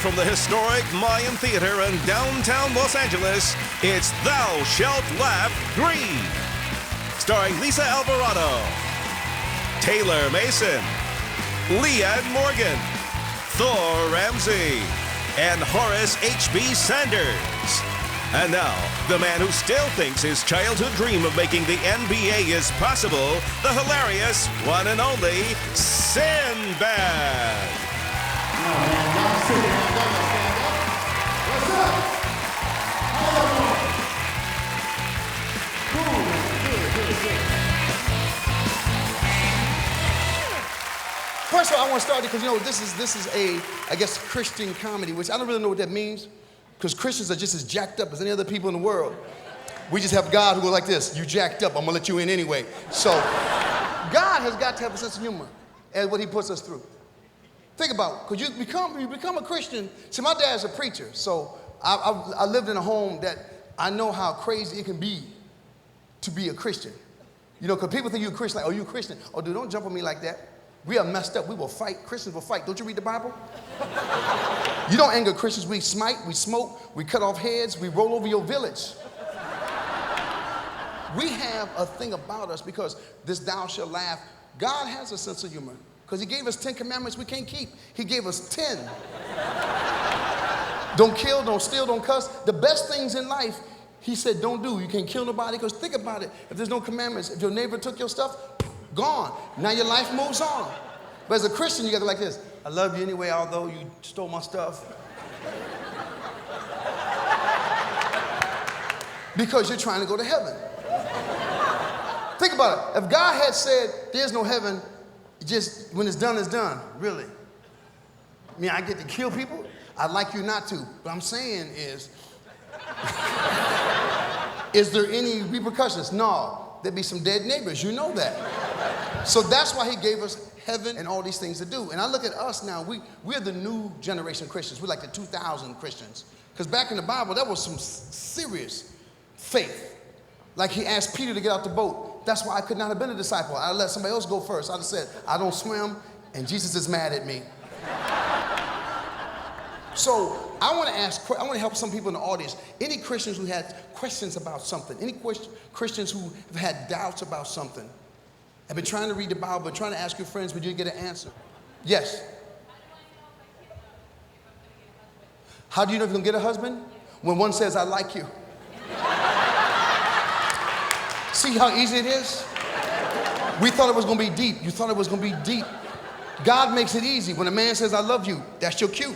from the historic Mayan Theater in downtown Los Angeles, it's Thou Shalt Laugh 3. Starring Lisa Alvarado, Taylor Mason, Leanne Morgan, Thor Ramsey, and Horace HB Sanders. And now, the man who still thinks his childhood dream of making the NBA is possible, the hilarious one and only Sinbad. What's up? How y'all doing? Cool, good. First of all, I want to start because this is a, I guess, Christian comedy, which I don't really know what that means, because Christians are just as jacked up as any other people in the world. We just have God who goes like this: you jacked up, I'm gonna let you in anyway. So God has got to have a sense of humor as what he puts us through. Think about it, because you become a Christian. See, my dad's a preacher, so I lived in a home that I know how crazy it can be to be a Christian. You know, because people think you're a Christian, like, oh, you're a Christian. Oh, dude, don't jump on me like that. We are messed up. We will fight. Christians will fight. Don't you read the Bible? You don't anger Christians. We smite, we smoke, we cut off heads, we roll over your village. We have a thing about us because this thou shalt laugh. God has a sense of humor because he gave us 10 commandments we can't keep. He gave us 10. Don't kill, don't steal, don't cuss. The best things in life, he said don't do. You can't kill nobody, because think about it. If there's no commandments, if your neighbor took your stuff, gone. Now your life moves on. But as a Christian, you got to go like this: I love you anyway, although you stole my stuff. Because you're trying to go to heaven. Think about it. If God had said there's no heaven, just when it's done, really. I mean, I get to kill people? I'd like you not to. What I'm saying is there any repercussions? No. There'd be some dead neighbors. You know that. So that's why he gave us heaven and all these things to do. And I look at us now, we're the new generation Christians. We're like the 2000 Christians. Because back in the Bible, that was some serious faith. Like he asked Peter to get out the boat. That's why I could not have been a disciple. I'd let somebody else go first. I'd have said, I don't swim, and Jesus is mad at me. So I want to help some people in the audience. Any Christians who had questions about something, any Christians who have had doubts about something, have been trying to read the Bible, trying to ask your friends, but you didn't get an answer. Yes. How do you know if you're going to get a husband? When one says, I like you. See how easy it is? We thought it was going to be deep. You thought it was going to be deep. God makes it easy. When a man says, I love you, that's your cue.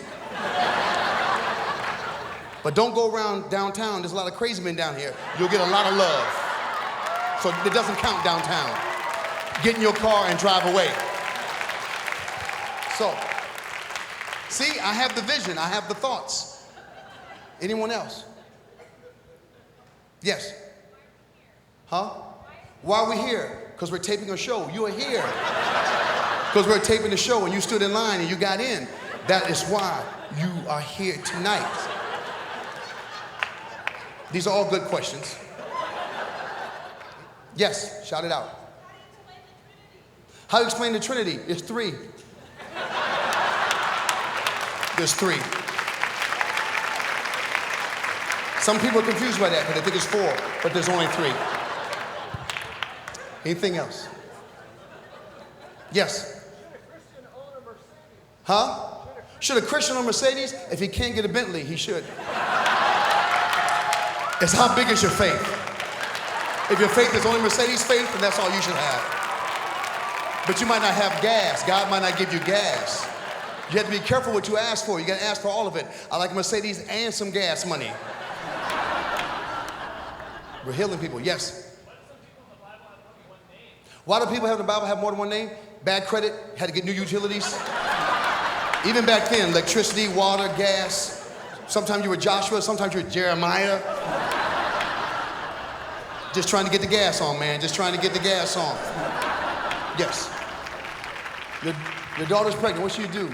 But don't go around downtown. There's a lot of crazy men down here. You'll get a lot of love. So it doesn't count downtown. Get in your car and drive away. So, see, I have the vision. I have the thoughts. Anyone else? Yes. Huh? Why are we here? Because we're taping a show. You are here because we're taping the show and you stood in line and you got in. That is why you are here tonight. These are all good questions. Yes, shout it out. How do you explain the Trinity? It's 3. There's 3. Some people are confused by that because they think it's 4, but there's only 3. Anything else? Yes. Huh? Should a Christian own a Mercedes? If he can't get a Bentley, he should. It's how big is your faith? If your faith is only Mercedes faith, then that's all you should have. But you might not have gas. God might not give you gas. You have to be careful what you ask for. You got to ask for all of it. I like Mercedes and some gas money. We're healing people. Yes. Why do people have in the Bible have more than one name? Bad credit, had to get new utilities. Even back then, electricity, water, gas. Sometimes you were Joshua, sometimes you were Jeremiah. Just trying to get the gas on, man. Just trying to get the gas on. Yes. Your daughter's pregnant. What should you do?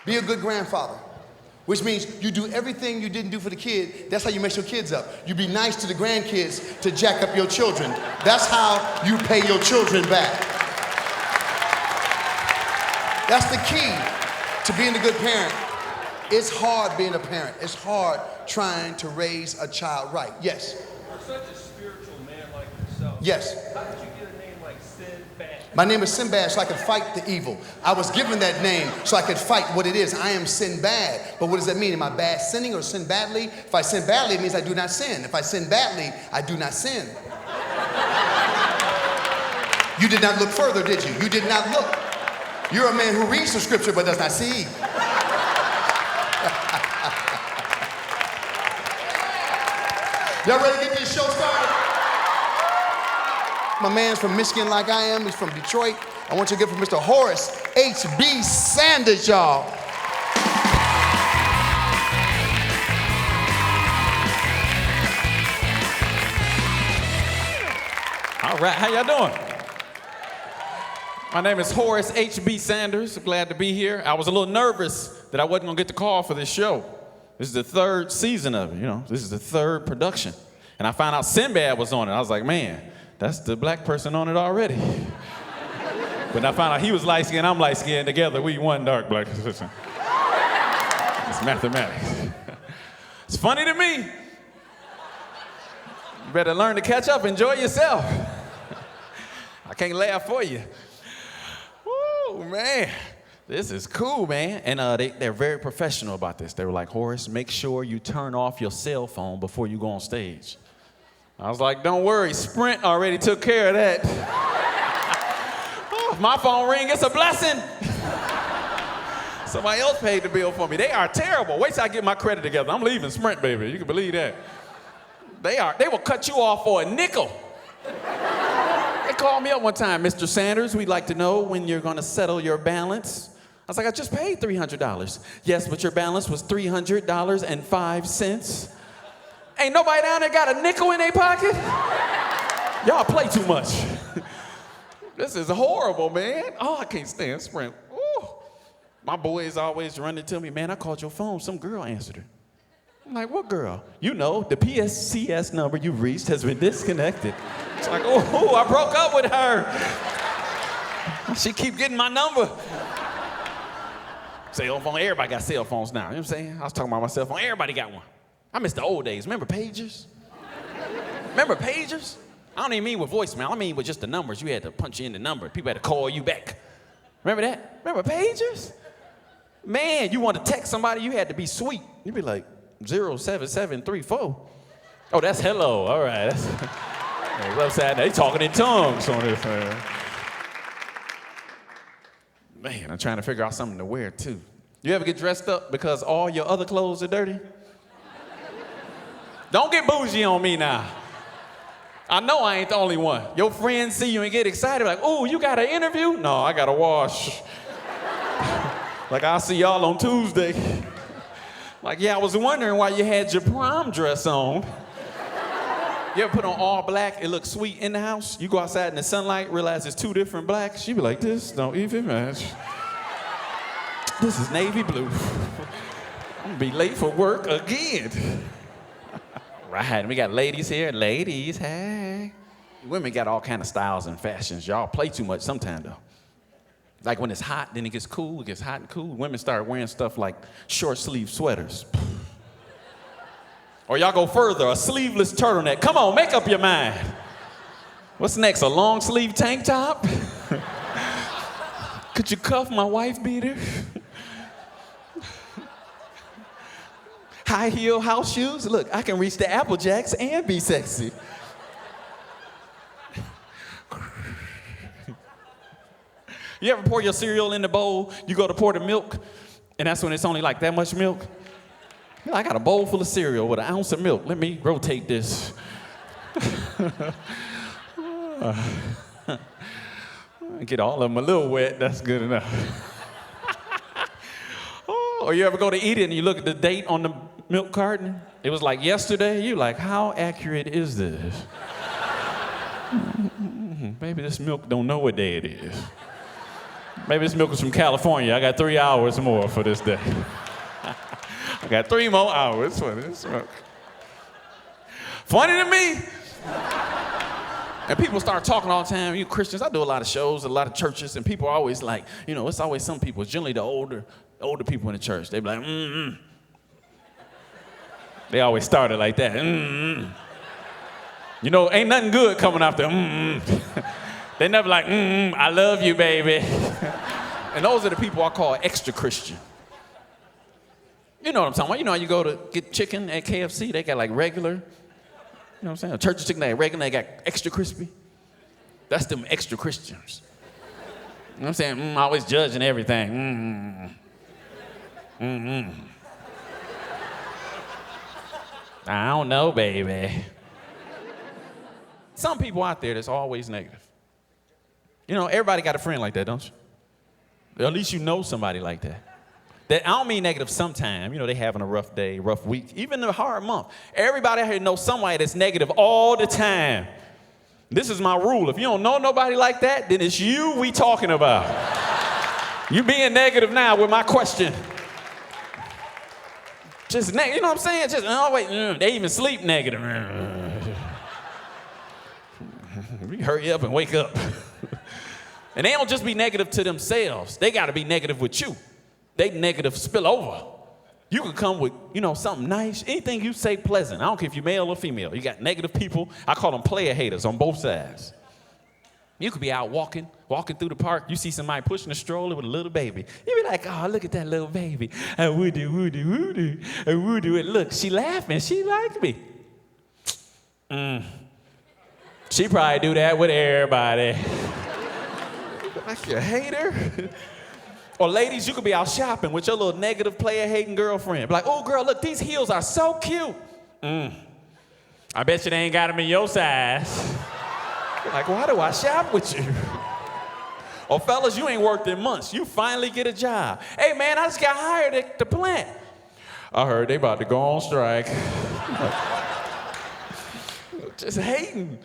Be a good grandfather. Which means you do everything you didn't do for the kid. That's how you mess your kids up. You be nice to the grandkids to jack up your children. That's how you pay your children back. That's the key to being a good parent. It's hard being a parent. It's hard trying to raise a child right. Yes. For such a spiritual man like yourself, Yes. how did you get a name like Sinbad? My name is Sinbad so I could fight the evil. I was given that name so I could fight what it is. I am Sinbad. But what does that mean? Am I bad sinning or sin badly? If I sin badly, it means I do not sin. If I sin badly, I do not sin. You did not look further, did you? You did not look. You're a man who reads the scripture but does not see. Y'all ready to get this show started? My man's from Michigan like I am. He's from Detroit. I want you to give it for Mr. Horace HB Sanders, y'all. All right, how y'all doing? My name is Horace HB Sanders. I'm glad to be here. I was a little nervous that I wasn't gonna get the call for this show. This is the third season of it, This is the third production. And I found out Sinbad was on it. I was like, man, that's the black person on it already. But I found out he was light-skinned, I'm light-skinned. Together, we one dark black person. It's mathematics. It's funny to me. You better learn to catch up, enjoy yourself. I can't laugh for you. Woo, man. This is cool, man. And they're very professional about this. They were like, Horace, make sure you turn off your cell phone before you go on stage. I was like, don't worry, Sprint already took care of that. Oh, if my phone ring, it's a blessing. Somebody else paid the bill for me. They are terrible. Wait till I get my credit together. I'm leaving Sprint, baby. You can believe that. They will cut you off for a nickel. They called me up one time, Mr. Sanders, we'd like to know when you're gonna settle your balance. I was like, I just paid $300. Yes, but your balance was $300.05. Ain't nobody down there got a nickel in their pocket? Y'all play too much. This is horrible, man. Oh, I can't stand Sprint. Ooh. My boys always running to me, man, I called your phone, some girl answered it. I'm like, what girl? You know, the PSCS number you reached has been disconnected. It's like, oh, I broke up with her. She keep getting my number. Cell phone, everybody got cell phones now. You know what I'm saying? I was talking about my cell phone, everybody got one. I miss the old days. Remember pagers? Remember pagers? I don't even mean with voicemail. I mean with just the numbers. You had to punch in the number. People had to call you back. Remember that? Remember pagers? Man, you want to text somebody, you had to be sweet. You'd be like, 07734. Oh, that's hello. All right. That's upside down. They talking in tongues on this. Man, I'm trying to figure out something to wear too. You ever get dressed up because all your other clothes are dirty? Don't get bougie on me now. I know I ain't the only one. Your friends see you and get excited like, oh, you got an interview? No, I got to wash. Like, I'll see y'all on Tuesday. Like, yeah, I was wondering why you had your prom dress on. You ever put on all black, it looks sweet in the house? You go outside in the sunlight, realize it's two different blacks. You be like, this don't even match. This is navy blue. I'm gonna be late for work again. Right, we got ladies here. Ladies, hey. Women got all kind of styles and fashions. Y'all play too much sometime though. Like when it's hot, then it gets cool, it gets hot and cool. Women start wearing stuff like short sleeve sweaters. Or y'all go further, a sleeveless turtleneck. Come on, make up your mind. What's next, a long sleeve tank top? Could you cuff my wife beater? High heel house shoes? Look, I can reach the Apple Jacks and be sexy. You ever pour your cereal in the bowl, you go to pour the milk, and that's when it's only like that much milk? You're like, I got a bowl full of cereal with an ounce of milk. Let me rotate this. Get all of them a little wet, that's good enough. Or you ever go to eat it and you look at the date on the milk carton? It was like yesterday. You're like, how accurate is this? Maybe this milk don't know what day it is. Maybe this milk is from California. I got 3 hours more for this day. I got 3 more hours for this milk. Funny to me. And people start talking all the time. You Christians, I do a lot of shows, a lot of churches, and people are always like, you know, it's always some people, it's generally the older older people in the church, they be like, They always started like that, You know, ain't nothing good coming after They never like, I love you, baby. And those are the people I call extra Christian. You know what I'm talking about. You know how you go to get chicken at KFC, they got like regular, you know what I'm saying? A church chicken, they got regular, they got extra crispy. That's them extra Christians. You know what I'm saying? Always judging everything. I don't know, baby. Some people out there that's always negative. You know, everybody got a friend like that, don't you? Or at least you know somebody like that. That I don't mean negative sometime. You know, they having a rough day, rough week, even a hard month. Everybody out here knows somebody that's negative all the time. This is my rule. If you don't know nobody like that, then it's you we talking about. You being negative now with my question. Just, you know what I'm saying? Just, oh, wait, they even sleep negative. Hurry up and wake up. And they don't just be negative to themselves. They got to be negative with you. They negative spill over. You can come with, you know, something nice. Anything you say pleasant. I don't care if you're male or female. You got negative people. I call them player haters on both sides. You could be out walking through the park. You see somebody pushing a stroller with a little baby. You be like, oh, look at that little baby. Woody. And look, she laughing. She like me. She probably do that with everybody. Like you hater. Or ladies, you could be out shopping with your little negative player-hating girlfriend. Be like, oh, girl, look, these heels are so cute. I bet you they ain't got them in your size. You're like, why do I shop with you? Or fellas, you ain't worked in months. You finally get a job. Hey, man, I just got hired at the plant. I heard they about to go on strike. Just hating.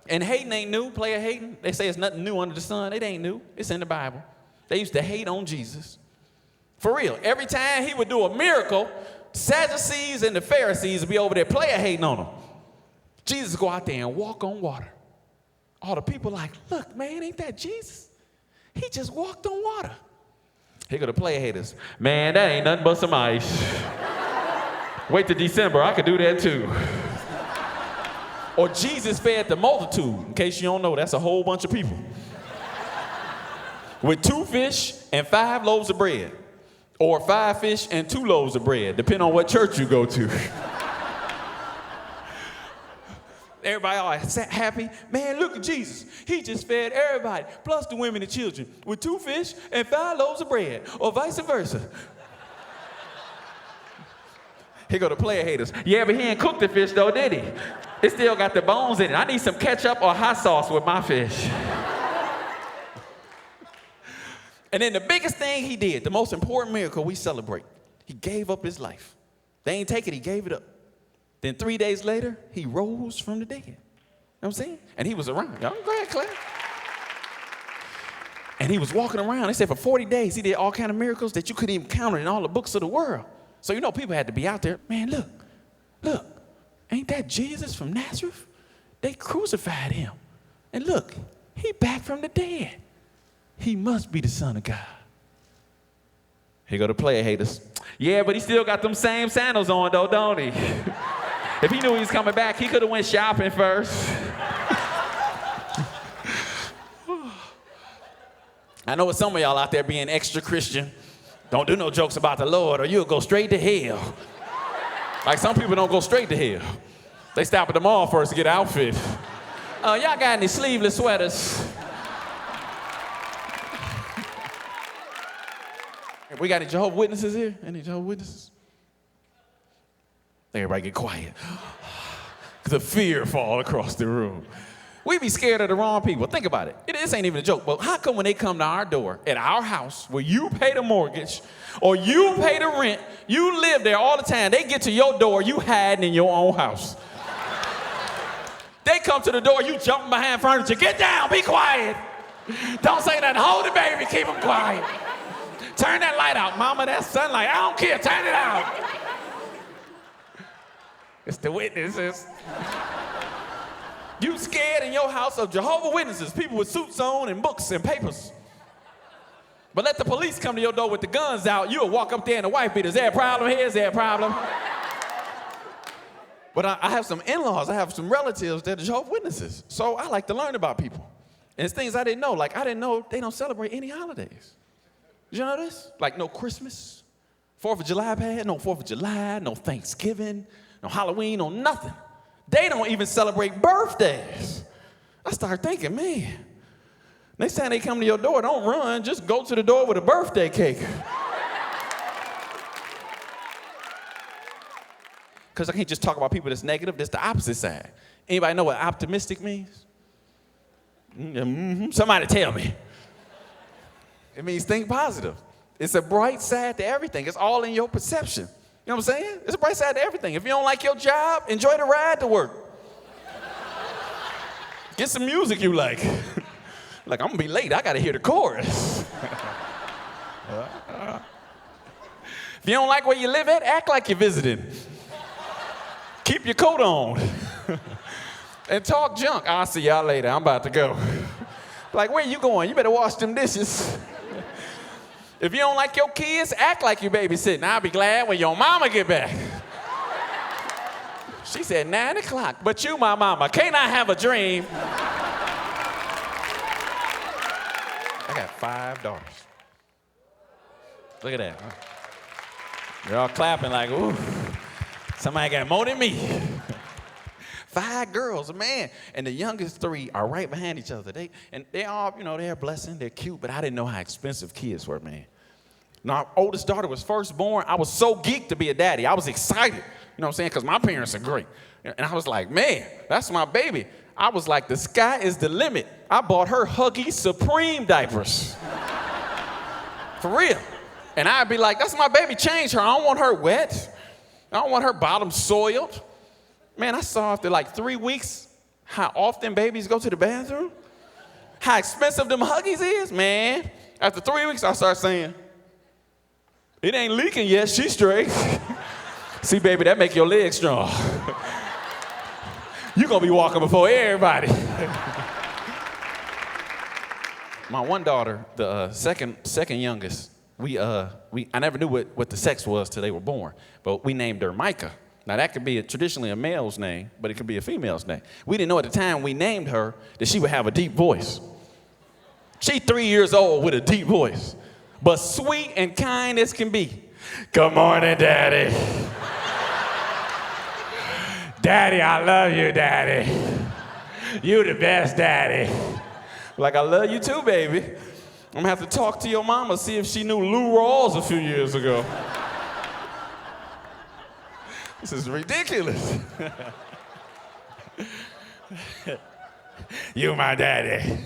And hating ain't new, player hating. They say it's nothing new under the sun. It ain't new. It's in the Bible. They used to hate on Jesus. For real. Every time he would do a miracle, Sadducees and the Pharisees would be over there player hating on him. Jesus would go out there and walk on water. All the people like, look, man, ain't that Jesus? He just walked on water. Here go the player haters. Man, that ain't nothing but some ice. Wait till December, I could do that too. Or Jesus fed the multitude. In case you don't know, that's a whole bunch of people. With 2 fish and 5 loaves of bread. Or 5 fish and 2 loaves of bread, depending on what church you go to. Everybody all happy. Man, look at Jesus. He just fed everybody, plus the women and children, with 2 fish and 5 loaves of bread, or vice versa. Here go the player haters. Yeah, but he ain't cooked the fish though, did he? It still got the bones in it. I need some ketchup or hot sauce with my fish. And then the biggest thing he did, the most important miracle we celebrate, he gave up his life. They ain't take it, he gave it up. Then 3 days later, he rose from the dead. You know what I'm saying? And he was around. Y'all go ahead, Claire. And he was walking around. They said for 40 days, he did all kind of miracles that you couldn't even count in all the books of the world. So you know people had to be out there. Man, look. Ain't that Jesus from Nazareth? They crucified him. And look, he back from the dead. He must be the Son of God. Here go the player haters. Yeah, but he still got them same sandals on though, don't he? If he knew he was coming back, he could have went shopping first. I know it's some of y'all out there being extra Christian. Don't do no jokes about the Lord or you'll go straight to hell. Like some people don't go straight to hell. They stop at the mall first to get an outfit. Y'all got any sleeveless sweaters? We got any Jehovah's Witnesses here? Any Jehovah's Witnesses? Everybody get quiet. The fear fall across the room. We be scared of the wrong people. Think about it. This ain't even a joke. But how come when they come to our door at our house where you pay the mortgage or you pay the rent, you live there all the time, they get to your door, you hiding in your own house. They come to the door, you jumping behind furniture. Get down, be quiet. Don't say nothing. Hold the baby, keep them quiet. Turn that light out. Mama, that's sunlight. I don't care, turn it out. It's the witnesses. You scared in your house of Jehovah's Witnesses, people with suits on and books and papers. But let the police come to your door with the guns out, you'll walk up there and the wife beat, is there a problem here? Is there a problem? But I have some in-laws, I have some relatives that are Jehovah's Witnesses. So I like to learn about people. And it's things I didn't know. Like, I didn't know they don't celebrate any holidays. Did you know this? Like, no Christmas, 4th of July pad, no 4th of July, no Thanksgiving, no Halloween, no nothing. They don't even celebrate birthdays. I started thinking, man, next time they come to your door, don't run, just go to the door with a birthday cake. Because I can't just talk about people that's negative, that's the opposite side. Anybody know what optimistic means? Somebody tell me. It means think positive. It's a bright side to everything. It's all in your perception. You know what I'm saying? It's a bright side to everything. If you don't like your job, enjoy the ride to work. Get some music you like. Like, I'm gonna be late, I gotta hear the chorus. If you don't like where you live at, act like you're visiting. Keep your coat on. And talk junk. I'll see y'all later, I'm about to go. Like, where you going? You better wash them dishes. If you don't like your kids, act like you babysitting. I'll be glad when your mama get back. She said 9 o'clock, but you my mama. Can't I have a dream? I got 5 daughters. Look at that. They're all clapping like, ooh, somebody got more than me. 5 girls, man. And the youngest 3 are right behind each other. They all, they're a blessing, they're cute, but I didn't know how expensive kids were, man. Now, our oldest daughter was first born. I was so geeked to be a daddy. I was excited, you know what I'm saying? Because my parents are great. And I was like, man, that's my baby. I was like, the sky is the limit. I bought her Huggy Supreme diapers. For real. And I'd be like, that's my baby, change her. I don't want her wet. I don't want her bottom soiled. Man, I saw after like 3 weeks how often babies go to the bathroom, how expensive them Huggies is, man. After 3 weeks, I started saying, it ain't leaking yet, she's straight. See, baby, that make your legs strong. You gonna be walking before everybody. My one daughter, the second youngest, I never knew what the sex was till they were born, but we named her Micah. Now, that could be traditionally a male's name, but it could be a female's name. We didn't know at the time we named her that she would have a deep voice. She's 3 years old with a deep voice, but sweet and kind as can be. Good morning, Daddy. Daddy, I love you, Daddy. You the best, Daddy. Like, I love you too, baby. I'm gonna have to talk to your mama, see if she knew Lou Rawls a few years ago. This is ridiculous. You my daddy.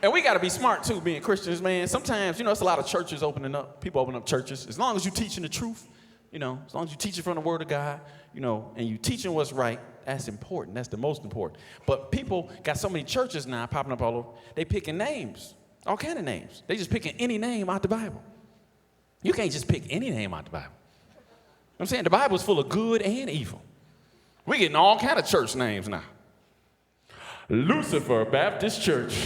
And we gotta be smart too, being Christians, man. Sometimes, it's a lot of churches opening up. People open up churches. As long as you're teaching the truth, as long as you teach it from the Word of God, and you teaching what's right, that's important. That's the most important. But people got so many churches now popping up all over. They picking names, all kind of names. They just picking any name out the Bible. You can't just pick any name out the Bible. I'm saying the Bible's full of good and evil. We're getting all kind of church names now. Lucifer Baptist Church.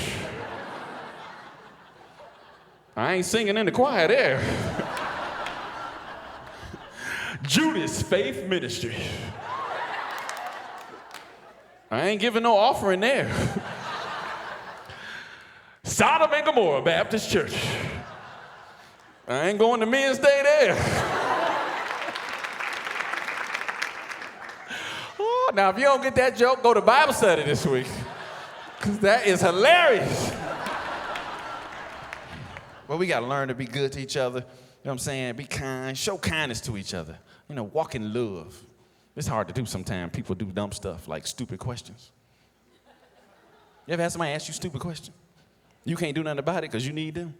I ain't singing in the choir there. Judas Faith Ministry. I ain't giving no offering there. Sodom and Gomorrah Baptist Church. I ain't going to Men's Day there. Oh, now if you don't get that joke, go to Bible study this week. Because that is hilarious. Well, we got to learn to be good to each other. You know what I'm saying? Be kind. Show kindness to each other. Walk in love. It's hard to do sometimes. People do dumb stuff like stupid questions. You ever had somebody ask you a stupid question? You can't do nothing about it because you need them.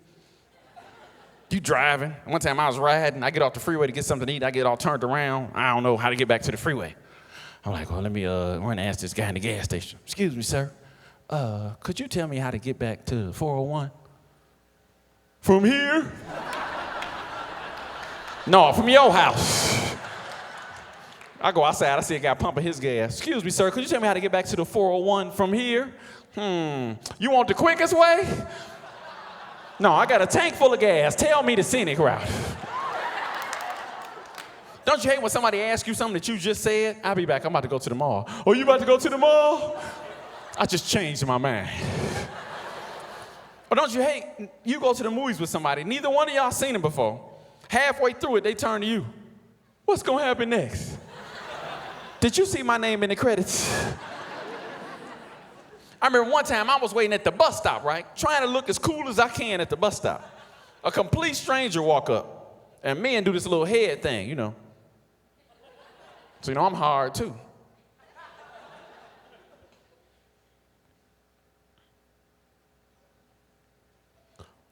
You driving. One time I was riding. I get off the freeway to get something to eat. I get all turned around. I don't know how to get back to the freeway. I'm like, well, let me run and ask this guy in the gas station. Excuse me, sir. Could you tell me how to get back to 401? From here? No, from your house. I go outside, I see a guy pumping his gas. Excuse me, sir, could you tell me how to get back to the 401 from here? You want the quickest way? No, I got a tank full of gas. Tell me the scenic route. Don't you hate when somebody asks you something that you just said? I'll be back. I'm about to go to the mall. Oh, you about to go to the mall? I just changed my mind. Or don't you hate you go to the movies with somebody, neither one of y'all seen them before. Halfway through it, they turn to you. What's gonna happen next? Did you see my name in the credits? I remember one time I was waiting at the bus stop, right? Trying to look as cool as I can at the bus stop. A complete stranger walk up, and men do this little head thing, you know. So, you know, I'm hard, too.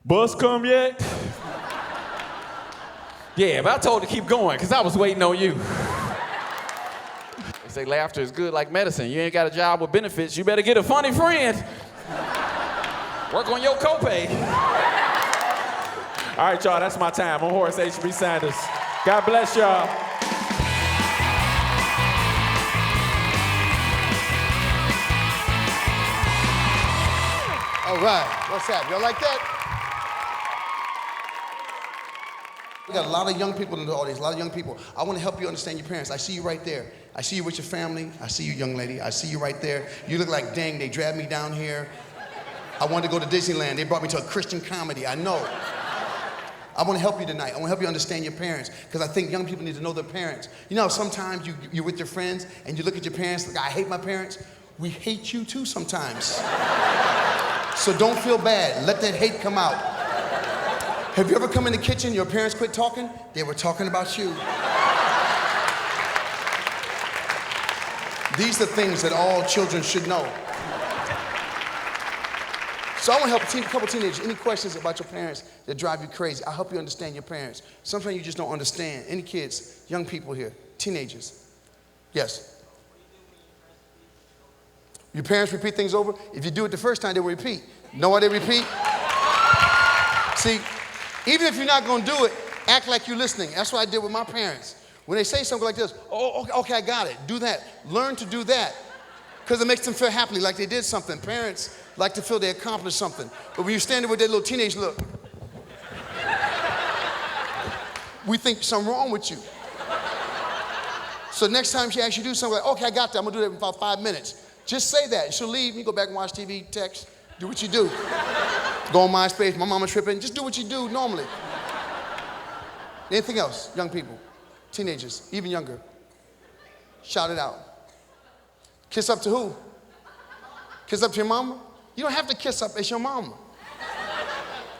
Bus come yet? Yeah, but I told her to keep going, because I was waiting on you. They say laughter is good like medicine. You ain't got a job with benefits, you better get a funny friend. Work on your copay. All right, y'all, that's my time. I'm Horace HB Sanders. God bless y'all. All right, what's that? Y'all like that? We got a lot of young people in the audience, a lot of young people. I want to help you understand your parents. I see you right there. I see you with your family. I see you, young lady. I see you right there. You look like, dang, they dragged me down here. I wanted to go to Disneyland. They brought me to a Christian comedy. I know. I want to help you tonight. I want to help you understand your parents, because I think young people need to know their parents. You know, sometimes you're with your friends and you look at your parents like, I hate my parents. We hate you too sometimes. So don't feel bad. Let that hate come out. Have you ever come in the kitchen, your parents quit talking? They were talking about you. These are things that all children should know. So I want to help a couple teenagers. Any questions about your parents that drive you crazy? I'll help you understand your parents. Sometimes you just don't understand. Any kids, young people here, teenagers? Yes. Your parents repeat things over? If you do it the first time, they will repeat. Know why they repeat? See, even if you're not going to do it, act like you're listening. That's what I did with my parents. When they say something like this, oh, okay, I got it. Do that. Learn to do that. Because it makes them feel happily, like they did something. Parents like to feel they accomplished something. But when you're standing with that little teenage look, we think something wrong with you. So next time she asks you to do something, like, okay, I got that. I'm going to do that in about 5 minutes. Just say that. She'll leave. You go back and watch TV, text, do what you do. Go on MySpace, my mama tripping. Just do what you do normally. Anything else, young people, teenagers, even younger? Shout it out. Kiss up to who? Kiss up to your mama? You don't have to kiss up, it's your mama.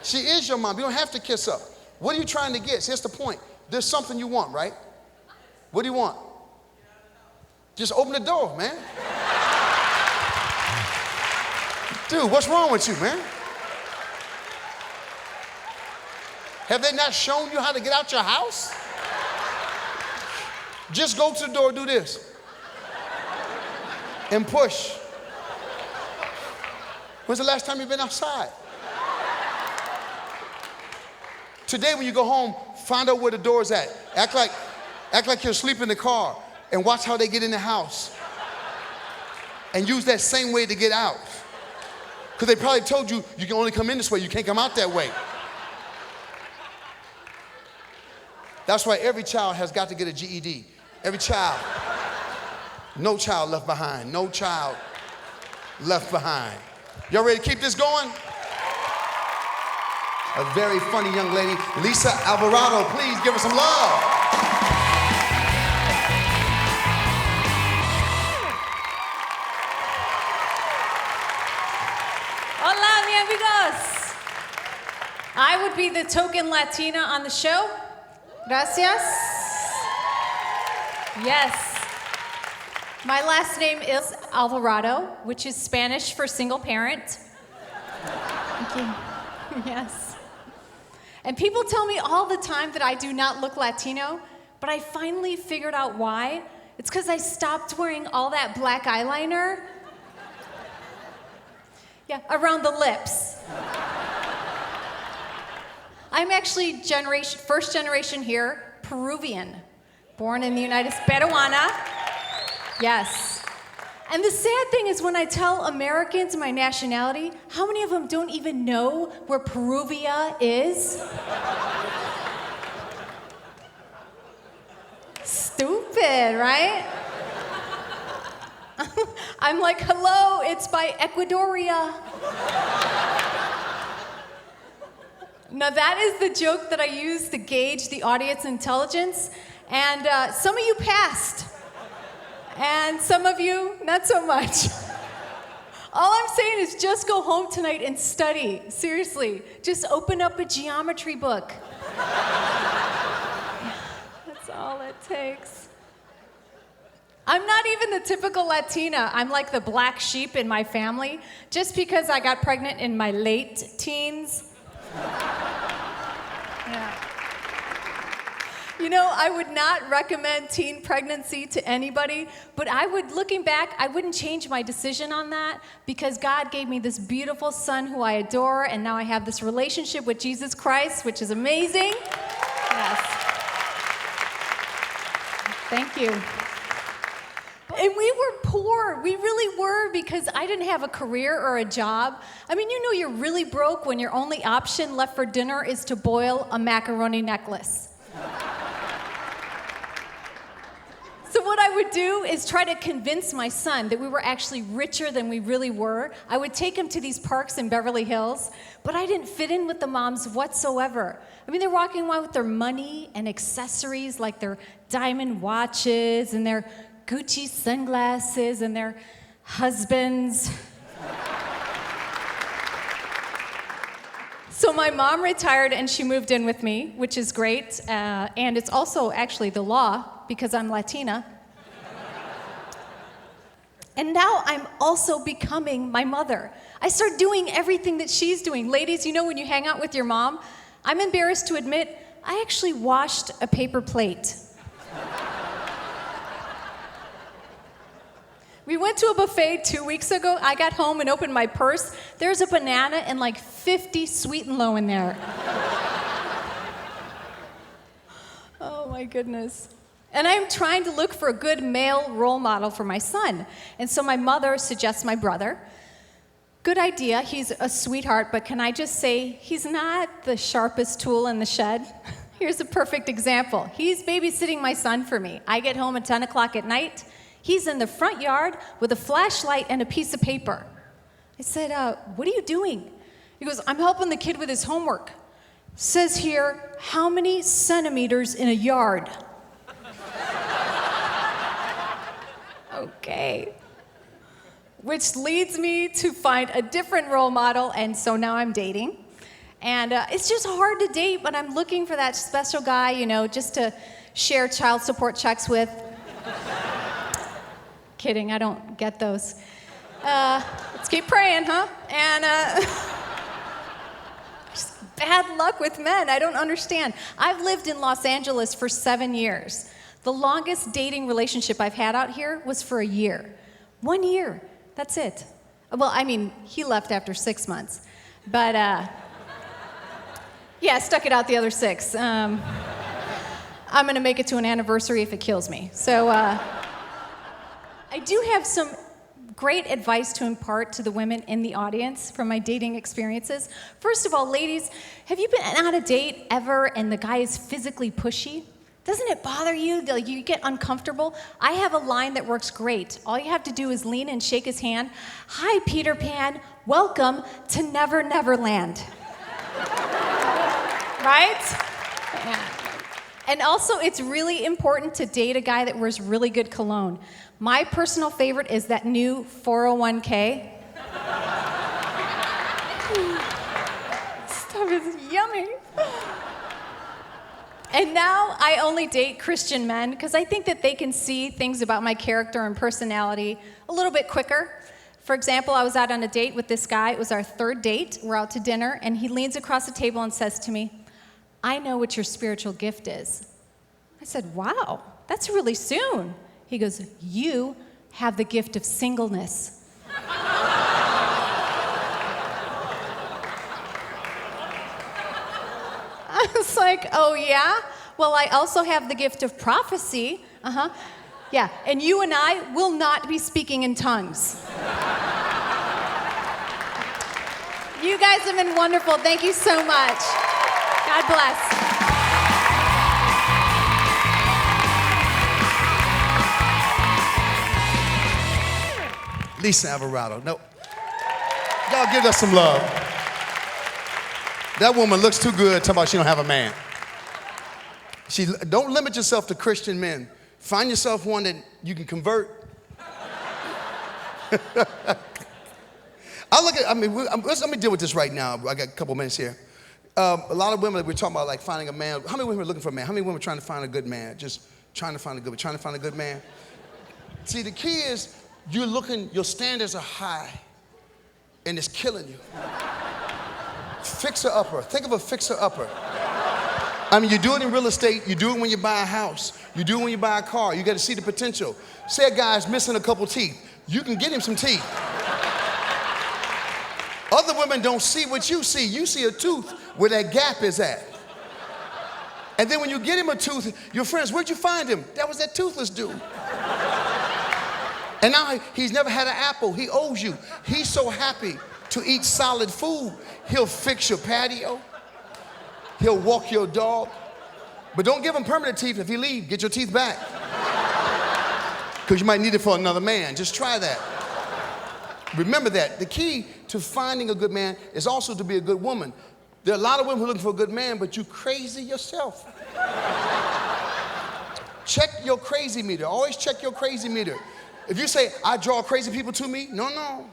She is your mom. You don't have to kiss up. What are you trying to get? See, that's the point. There's something you want, right? What do you want? Just open the door, man. Dude, what's wrong with you, man? Have they not shown you how to get out your house? Just go to the door, do this. And push. When's the last time you've been outside? Today when you go home, find out where the door's at. Act like you're asleep in the car and watch how they get in the house. And use that same way to get out. Because they probably told you, you can only come in this way, you can't come out that way. That's why every child has got to get a GED. Every child. No child left behind. No child left behind. Y'all ready to keep this going? A very funny young lady, Lisa Alvarado. Please give her some love. Hola, mi amigos. I would be the token Latina on the show. Gracias. Yes. My last name is Alvarado, which is Spanish for single parent. Thank you. Yes. And people tell me all the time that I do not look Latino, but I finally figured out why. It's because I stopped wearing all that black eyeliner. Yeah, around the lips. I'm actually first generation here, Peruvian, born in the United States, Peruana. Yes. And the sad thing is when I tell Americans my nationality, how many of them don't even know where Peruvia is? Stupid, right? I'm like, hello, it's by Ecuadoria. Now that is the joke that I use to gauge the audience intelligence, and some of you passed, and some of you not so much. All I'm saying is just go home tonight and study, seriously. Just open up a geometry book. That's all it takes. I'm not even the typical Latina. I'm like the black sheep in my family, just because I got pregnant in my late teens. Yeah. You know, I would not recommend teen pregnancy to anybody, but looking back, I wouldn't change my decision on that because God gave me this beautiful son who I adore, and now I have this relationship with Jesus Christ, which is amazing. Yes. Thank you. And we were poor. We really were, because I didn't have a career or a job. I mean, you know you're really broke when your only option left for dinner is to boil a macaroni necklace. So what I would do is try to convince my son that we were actually richer than we really were. I would take him to these parks in Beverly Hills, but I didn't fit in with the moms whatsoever. I mean, they're walking around with their money and accessories like their diamond watches and their Gucci sunglasses and their husbands. So my mom retired and she moved in with me, which is great. And it's also actually the law because I'm Latina. And now I'm also becoming my mother. I start doing everything that she's doing. Ladies, you know when you hang out with your mom, I'm embarrassed to admit, I actually washed a paper plate. We went to a buffet 2 weeks ago. I got home and opened my purse. There's a banana and like 50 Sweet and Low in there. Oh my goodness. And I'm trying to look for a good male role model for my son. And so my mother suggests my brother. Good idea, he's a sweetheart, but can I just say, he's not the sharpest tool in the shed. Here's a perfect example. He's babysitting my son for me. I get home at 10 o'clock at night. He's in the front yard with a flashlight and a piece of paper. I said, what are you doing? He goes, I'm helping the kid with his homework. Says here, how many centimeters in a yard? Okay. Which leads me to find a different role model, and so now I'm dating. And it's just hard to date, but I'm looking for that special guy, you know, just to share child support checks with. Kidding, I don't get those. Let's keep praying, huh? And just bad luck with men, I don't understand. I've lived in Los Angeles for 7 years. The longest dating relationship I've had out here was for a year. 1 year, that's it. Well, I mean, he left after 6 months. But yeah, stuck it out the other 6. I'm gonna make it to an anniversary if it kills me. So, I do have some great advice to impart to the women in the audience from my dating experiences. First of all, ladies, have you been on a date ever and the guy is physically pushy? Doesn't it bother you? Like you get uncomfortable? I have a line that works great. All you have to do is lean and shake his hand. Hi, Peter Pan. Welcome to Never Never Land. Right? Yeah. And also, it's really important to date a guy that wears really good cologne. My personal favorite is that new 401k. Stuff is yummy. And now I only date Christian men because I think that they can see things about my character and personality a little bit quicker. For example, I was out on a date with this guy. It was our 3rd date. We're out to dinner, and he leans across the table and says to me, I know what your spiritual gift is. I said, wow, that's really soon. He goes, you have the gift of singleness. I was like, oh yeah? Well, I also have the gift of prophecy. Yeah, and you and I will not be speaking in tongues. You guys have been wonderful. Thank you so much. God bless. Lisa Alvarado. No. Y'all give us some love. That woman looks too good talking about she don't have a man. Don't limit yourself to Christian men. Find yourself one that you can convert. Let me deal with this right now. I got a couple minutes here. A lot of women, we're talking about like finding a man. How many women are looking for a man? How many women are trying to find a good man? Just trying to find a good man. See, the key is your standards are high and it's killing you. Fixer-upper. Think of a fixer-upper. I mean, you do it in real estate. You do it when you buy a house. You do it when you buy a car. You got to see the potential. Say a guy's missing a couple teeth. You can get him some teeth. Other women don't see what you see. You see a tooth where that gap is at. And then when you get him a tooth, your friends, where'd you find him? That was that toothless dude. And now he's never had an apple. He owes you. He's so happy to eat solid food. He'll fix your patio. He'll walk your dog. But don't give him permanent teeth. If he leaves, get your teeth back. Because you might need it for another man. Just try that. Remember that. The key to finding a good man is also to be a good woman. There are a lot of women who are looking for a good man, but you crazy yourself. Check your crazy meter. Always check your crazy meter. If you say, I draw crazy people to me, no.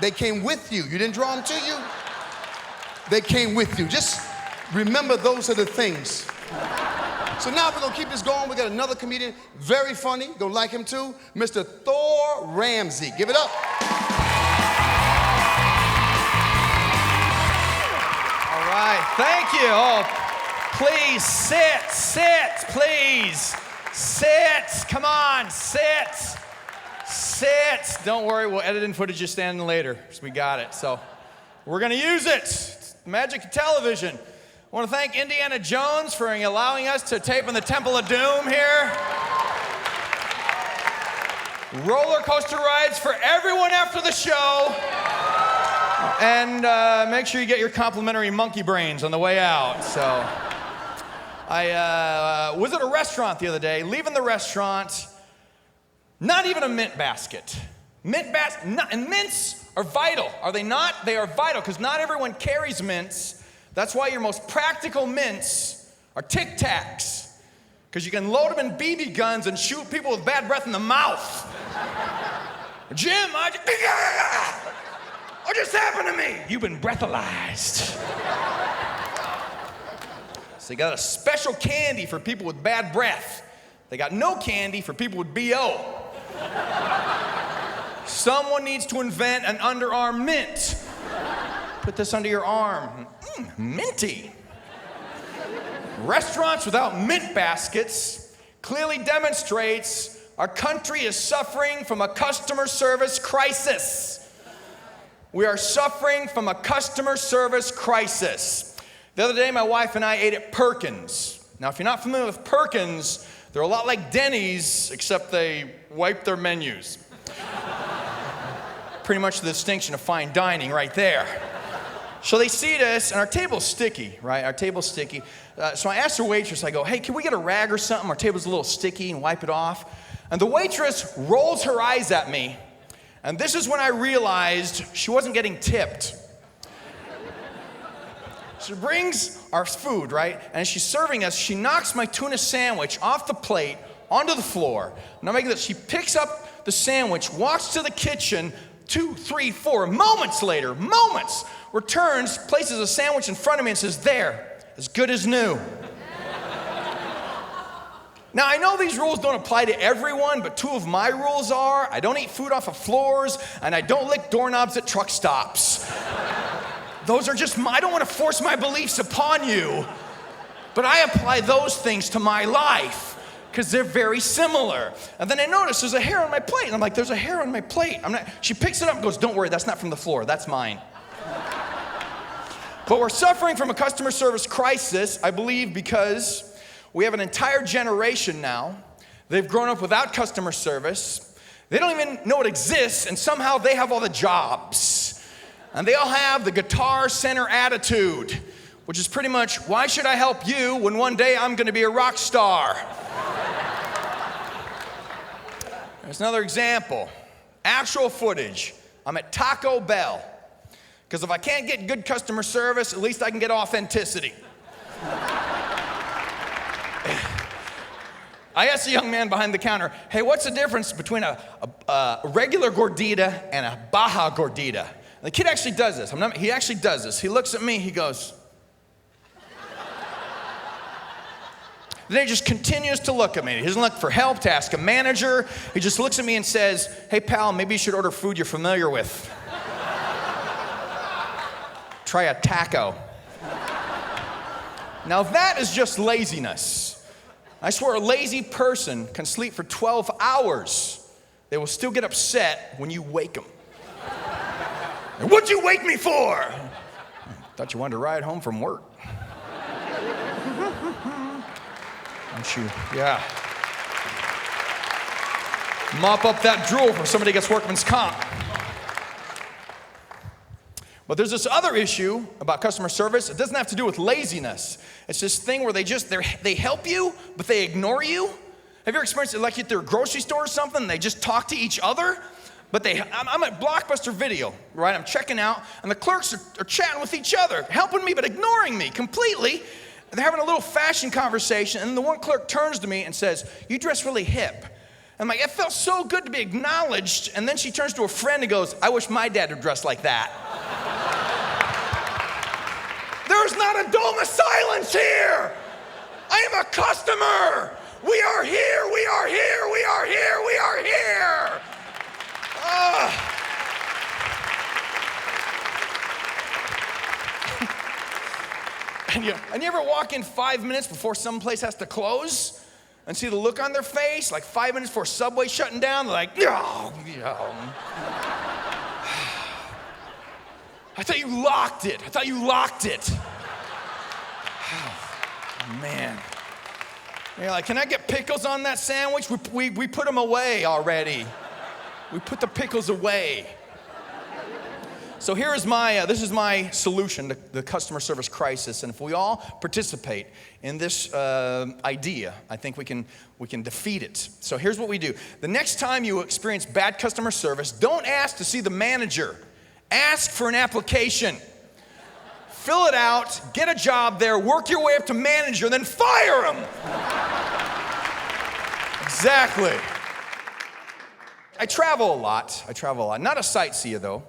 They came with you. You didn't draw them to you. They came with you. Just remember those are the things. So now we're going to keep this going. We got another comedian, very funny. You're going to like him too, Mr. Thor Ramsey. Give it up. All right, thank you. Oh, please sit, please. Sit, come on, sit. Don't worry, we'll edit in footage of standing later, because we got it. So we're going to use it. It's the magic of television. I want to thank Indiana Jones for allowing us to tape in the Temple of Doom here. Roller coaster rides for everyone after the show. And make sure you get your complimentary monkey brains on the way out. So I was at a restaurant the other day, leaving the restaurant, not even a mint basket. And mints are vital, are they not? They are vital, because not everyone carries mints. That's why your most practical mints are Tic Tacs, because you can load them in BB guns and shoot people with bad breath in the mouth. Jim, what just happened to me? You've been breathalyzed. So they got a special candy for people with bad breath. They got no candy for people with BO. Someone needs to invent an underarm mint. Put this under your arm. Minty. Restaurants without mint baskets clearly demonstrates our country is suffering from a customer service crisis. We are suffering from a customer service crisis. The other day, my wife and I ate at Perkins. Now, if you're not familiar with Perkins, they're a lot like Denny's, except they wipe their menus. Pretty much the distinction of fine dining right there. So they seat us, and our table's sticky, right? Our table's sticky. So I asked the waitress, I go, hey, can we get a rag or something? Our table's a little sticky, and wipe it off. And the waitress rolls her eyes at me, and this is when I realized she wasn't getting tipped. She brings our food, right? And as she's serving us, she knocks my tuna sandwich off the plate onto the floor. Now making this, she picks up the sandwich, walks to the kitchen, 2, 3, 4 moments later, returns, places a sandwich in front of me and says, there, as good as new. Now, I know these rules don't apply to everyone, but 2 of my rules are, I don't eat food off of floors, and I don't lick doorknobs at truck stops. Those are just I don't want to force my beliefs upon you, but I apply those things to my life, because they're very similar. And then I notice there's a hair on my plate, and I'm like, there's a hair on my plate. She picks it up and goes, don't worry, that's not from the floor, that's mine. But we're suffering from a customer service crisis, I believe, because we have an entire generation now They've grown up without customer service. They don't even know it exists, and somehow they have all the jobs. And they all have the guitar center attitude, which is pretty much, why should I help you when one day I'm going to be a rock star? There's another example. Actual footage. I'm at Taco Bell. Because if I can't get good customer service, at least I can get authenticity. I asked a young man behind the counter, hey, what's the difference between a regular gordita and a Baja gordita? And the kid actually does this. He actually does this. He looks at me, he goes. Then he just continues to look at me. He doesn't look for help, to ask a manager. He just looks at me and says, hey, pal, maybe you should order food you're familiar with. Try a taco. Now that is just laziness. I swear a lazy person can sleep for 12 hours. They will still get upset when you wake them. What'd you wake me for? Thought you wanted to ride home from work. Don't you? Yeah. Mop up that drool before somebody gets workman's comp. But there's this other issue about customer service. It doesn't have to do with laziness. It's this thing where they help you, but they ignore you. Have you ever experienced it like at their grocery store or something, and they just talk to each other? But I'm at Blockbuster Video, right? I'm checking out, and the clerks are chatting with each other, helping me, but ignoring me completely. And they're having a little fashion conversation, and the one clerk turns to me and says, you dress really hip. I'm like, it felt so good to be acknowledged. And then she turns to a friend and goes, I wish my dad would dress like that. There's not a dome of silence here. I am a customer. We are here, we are here, we are here, we are here. And you ever walk in 5 minutes before some place has to close and see the look on their face, like 5 minutes before Subway's shutting down, they're like, no. I thought you locked it. I thought you locked it. Oh, man. You're like, can I get pickles on that sandwich? We put them away already. We put the pickles away. So this is my solution to the customer service crisis. And if we all participate in this idea, I think we can defeat it. So here's what we do. The next time you experience bad customer service, don't ask to see the manager. Ask for an application. Fill it out, get a job there, work your way up to manager, then fire them. Exactly. I travel a lot. Not a sightseer, though.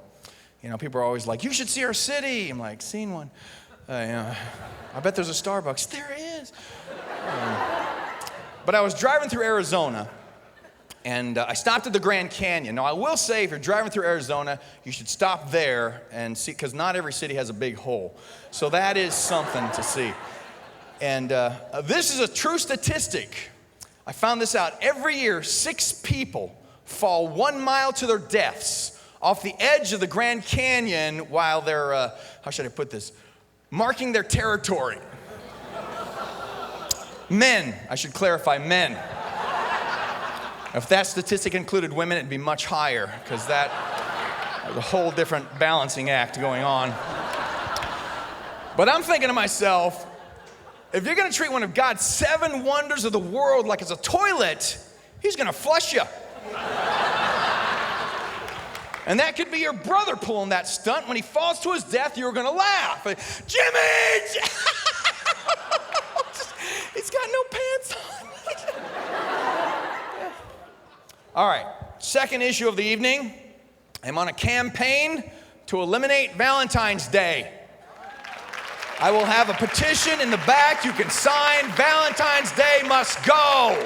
You know, people are always like, you should see our city. I'm like, seen one. I bet there's a Starbucks. There is. But I was driving through Arizona, and I stopped at the Grand Canyon. Now, I will say, if you're driving through Arizona, you should stop there and see, because not every city has a big hole. So that is something to see. And this is a true statistic. I found this out. Every year, 6 people fall 1 mile to their deaths off the edge of the Grand Canyon while they're, how should I put this, marking their territory. Men, I should clarify, men. If that statistic included women, it'd be much higher, because there's a whole different balancing act going on. But I'm thinking to myself, if you're gonna treat one of God's 7 wonders of the world like it's a toilet, he's gonna flush you. And that could be your brother pulling that stunt. When he falls to his death, you're gonna laugh. Jimmy! He's got no pants on. All right, second issue of the evening. I'm on a campaign to eliminate Valentine's Day. I will have a petition in the back you can sign. Valentine's Day must go.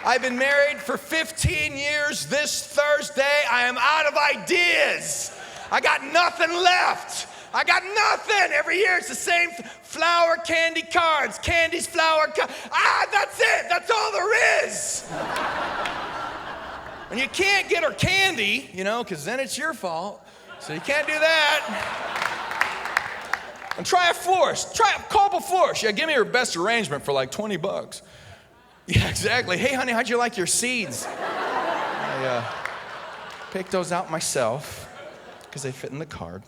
I've been married for 15 years. This Thursday, I am out of ideas. I got nothing left. I got nothing. Every year it's the same flower candy cards. Candy's flower cards. That's it. That's all there is. And you can't get her candy, because then it's your fault. So you can't do that. And try a florist. Call up a florist. Yeah, give me her best arrangement for like $20. Yeah, exactly. Hey, honey, how'd you like your seeds? I picked those out myself because they fit in the card.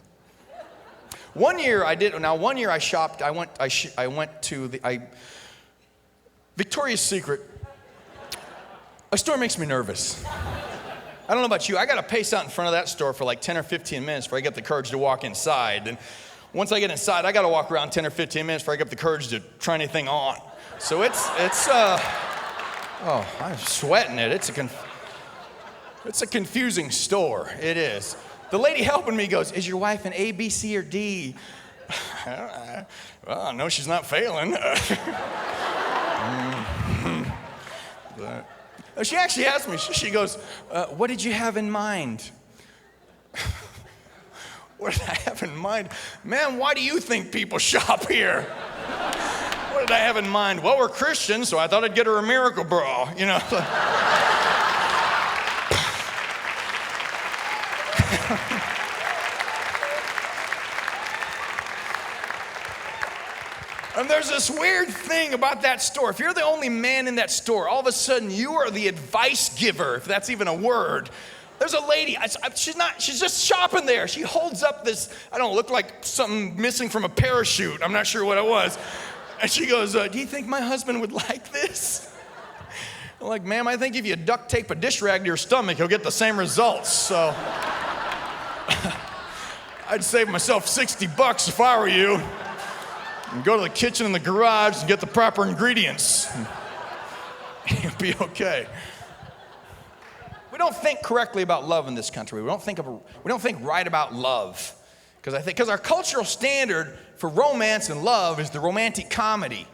One year I shopped. I went to Victoria's Secret. A store makes me nervous. I don't know about you. I got to pace out in front of that store for like 10 or 15 minutes before I get the courage to walk inside. And once I get inside, I got to walk around 10 or 15 minutes before I get the courage to try anything on. So I'm sweating it. It's a confusing store. It is. The lady helping me goes, is your wife an A, B, C, or D? Well, I know she's not failing. She actually asked me, she goes, what did you have in mind? What did I have in mind? Man, why do you think people shop here? What did I have in mind? Well, we're Christians, so I thought I'd get her a Miracle Bra, you know. And there's this weird thing about that store. If you're the only man in that store, all of a sudden you are the advice giver, if that's even a word. There's a lady, she's just shopping there. She holds up this, I don't know, look like something missing from a parachute. I'm not sure what it was. And she goes, do you think my husband would like this? I'm like, ma'am, I think if you duct tape a dish rag to your stomach, you'll get the same results. So I'd save myself $60 if I were you. And go to the kitchen in the garage and get the proper ingredients. You'll be okay. We don't think correctly about love in this country. We don't think right about love. Because our cultural standard for romance and love is the romantic comedy.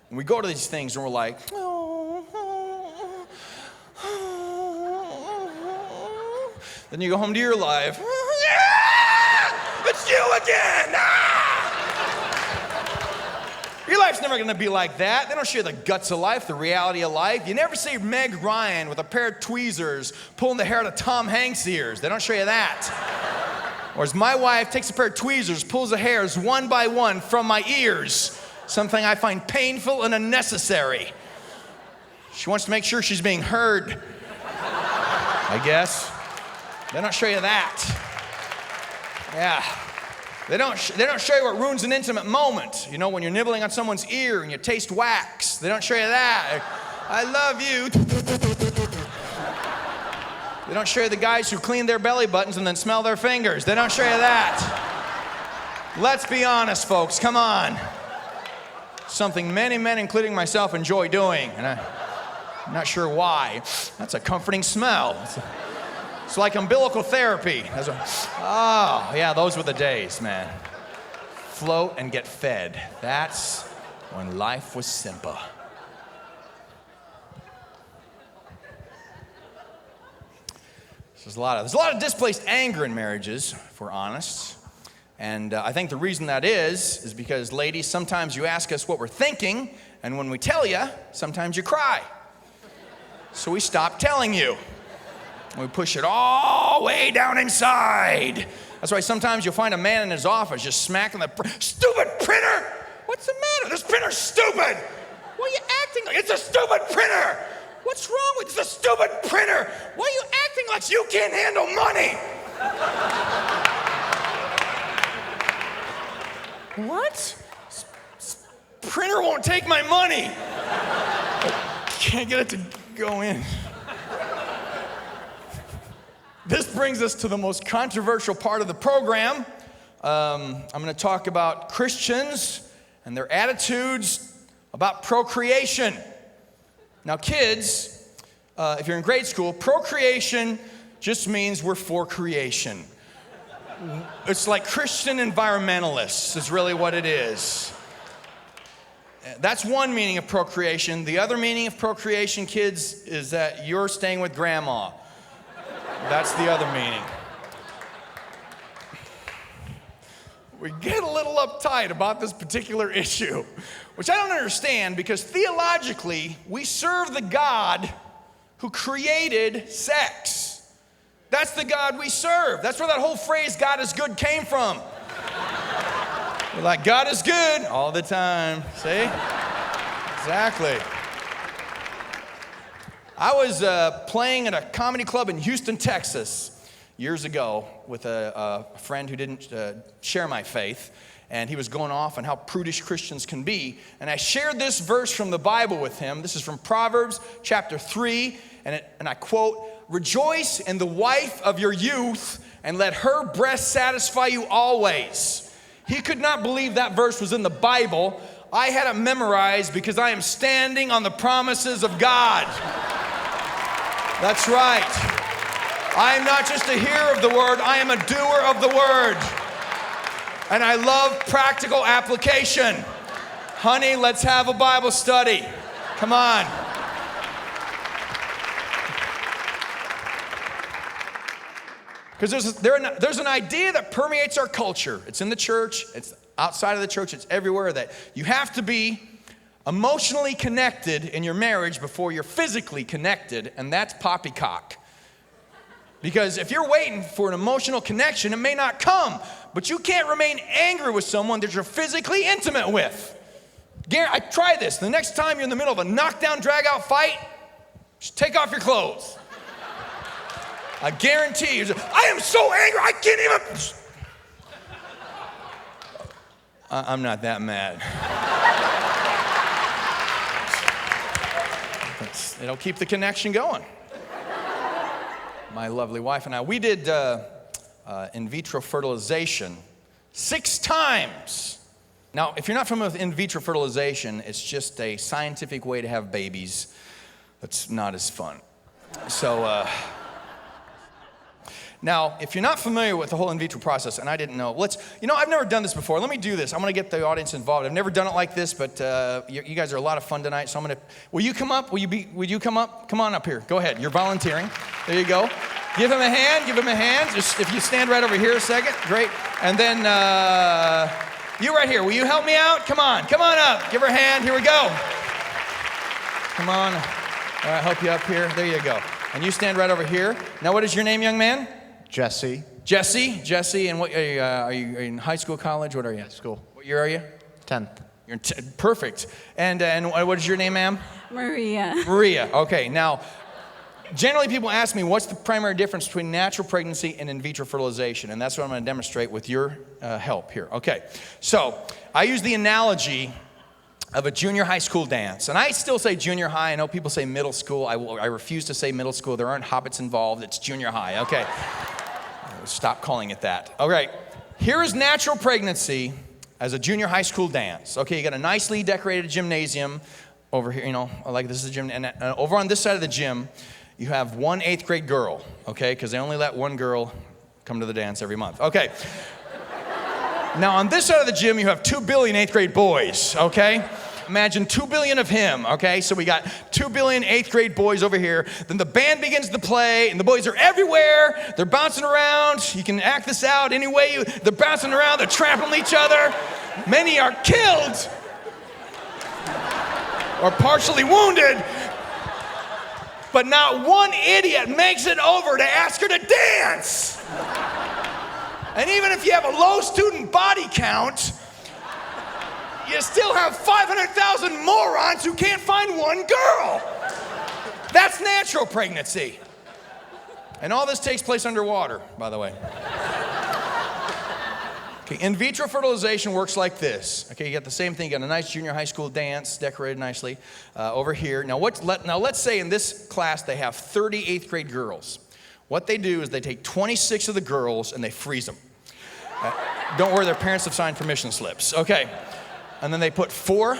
And we go to these things and we're like, then you go home to your life. It's you again! Your life's never gonna be like that. They don't show you the guts of life, the reality of life. You never see Meg Ryan with a pair of tweezers pulling the hair out of Tom Hanks' ears. They don't show you that. Whereas my wife takes a pair of tweezers, pulls the hairs one by one from my ears, something I find painful and unnecessary. She wants to make sure she's being heard, I guess. They don't show you that. Yeah. They don't show you what ruins an intimate moment. You know, when you're nibbling on someone's ear and you taste wax. They don't show you that. I love you. They don't show you the guys who clean their belly buttons and then smell their fingers. They don't show you that. Let's be honest, folks. Come on. Something many men, including myself, enjoy doing. And I'm not sure why. That's a comforting smell. It's like umbilical therapy. Oh, yeah, those were the days, man. Float and get fed. That's when life was simple. There's a lot of displaced anger in marriages, if we're honest. And I think the reason that is because, ladies, sometimes you ask us what we're thinking, and when we tell you, sometimes you cry. So we stop telling you. We push it all way down inside. That's why sometimes you'll find a man in his office just smacking the stupid printer. What's the matter? This printer's stupid. Why are you acting like it's a stupid printer? What's wrong with this stupid printer? Why are you acting like you can't handle money? What? Printer won't take my money. Can't get it to go in. This brings us to the most controversial part of the program. I'm going to talk about Christians and their attitudes about procreation. Now, kids, if you're in grade school, procreation just means we're for creation. It's like Christian environmentalists is really what it is. That's one meaning of procreation. The other meaning of procreation, kids, is that you're staying with grandma. That's the other meaning. We get a little uptight about this particular issue, which I don't understand because theologically, we serve the God who created sex. That's the God we serve. That's where that whole phrase, God is good, came from. We're like, God is good all the time. See? Exactly. I was playing at a comedy club in Houston, Texas, years ago with a friend who didn't share my faith, and he was going off on how prudish Christians can be. And I shared this verse from the Bible with him. This is from Proverbs chapter 3, and I quote, "Rejoice in the wife of your youth, and let her breast satisfy you always." He could not believe that verse was in the Bible. I had it memorized because I am standing on the promises of God. That's right. I am not just a hearer of the word, I am a doer of the word. And I love practical application. Honey, let's have a Bible study. Come on. Because there's an idea that permeates our culture. It's in the church, it's outside of the church, it's everywhere, that you have to be emotionally connected in your marriage before you're physically connected, and that's poppycock. Because if you're waiting for an emotional connection, it may not come, but you can't remain angry with someone that you're physically intimate with. I try this. The next time you're in the middle of a knockdown, drag-out fight, just take off your clothes. I guarantee you, I am so angry, I can't even. I'm not that mad. It'll keep the connection going. My lovely wife and I, we did in vitro fertilization 6 times. Now, if you're not familiar with in vitro fertilization, it's just a scientific way to have babies that's not as fun. So, now, if you're not familiar with the whole in vitro process, and I didn't know, I've never done this before. Let me do this. I'm going to get the audience involved. I've never done it like this, but you guys are a lot of fun tonight, so I'm going to, will you come up? Will you come up? Come on up here. Go ahead. You're volunteering. There you go. Give him a hand. Give him a hand. Just if you stand right over here a second. Great. And then you right here. Will you help me out? Come on. Come on up. Give her a hand. Here we go. Come on. All right, help you up here. There you go. And you stand right over here. Now, what is your name, young man? Jesse. Jesse, and what are you in high school, college? What are you? School. What year are you? 10th. You're perfect. And what is your name, ma'am? Maria. Maria. Okay. Now, generally people ask me, what's the primary difference between natural pregnancy and in vitro fertilization? And that's what I'm going to demonstrate with your help here. Okay. So I use the analogy of a junior high school dance. And I still say junior high. I know people say middle school. I refuse to say middle school. There aren't hobbits involved. It's junior high. Okay. Stop calling it that. All right. Here is natural pregnancy as a junior high school dance. Okay, you got a nicely decorated gymnasium over here, like this is a gym. And over on this side of the gym, you have one 8th grade girl, okay? Because they only let one girl come to the dance every month. Okay. Now, on this side of the gym, you have 2 billion 8th grade boys, okay? Imagine 2 billion of him, okay? So we got 2 billion 8th grade boys over here. Then the band begins to play, and the boys are everywhere. They're bouncing around. You can act this out any way. They're bouncing around. They're trampling each other. Many are killed or partially wounded. But not one idiot makes it over to ask her to dance. And even if you have a low student body count, you still have 500,000 morons who can't find one girl. That's natural pregnancy. And all this takes place underwater, by the way. Okay, in vitro fertilization works like this. Okay, you got the same thing. You got a nice junior high school dance, decorated nicely over here. Now let's say in this class they have 30 8th grade girls. What they do is they take 26 of the girls and they freeze them. Don't worry, their parents have signed permission slips. Okay. And then they put 4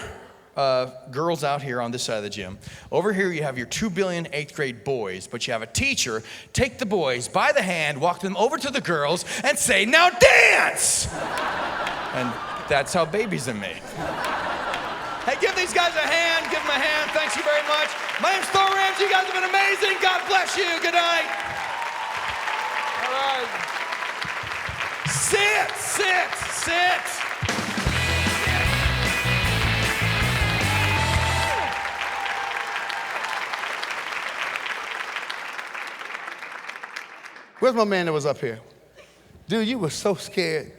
girls out here on this side of the gym. Over here you have your 2 billion 8th grade boys, but you have a teacher take the boys by the hand, walk them over to the girls, and say, "Now dance!" And that's how babies are made. Hey, give these guys a hand. Give them a hand. Thanks you very much. My name's Thor Ramsey. You guys have been amazing. God bless you. Good night. All right. Sit. Where's my man that was up here? Dude, you were so scared.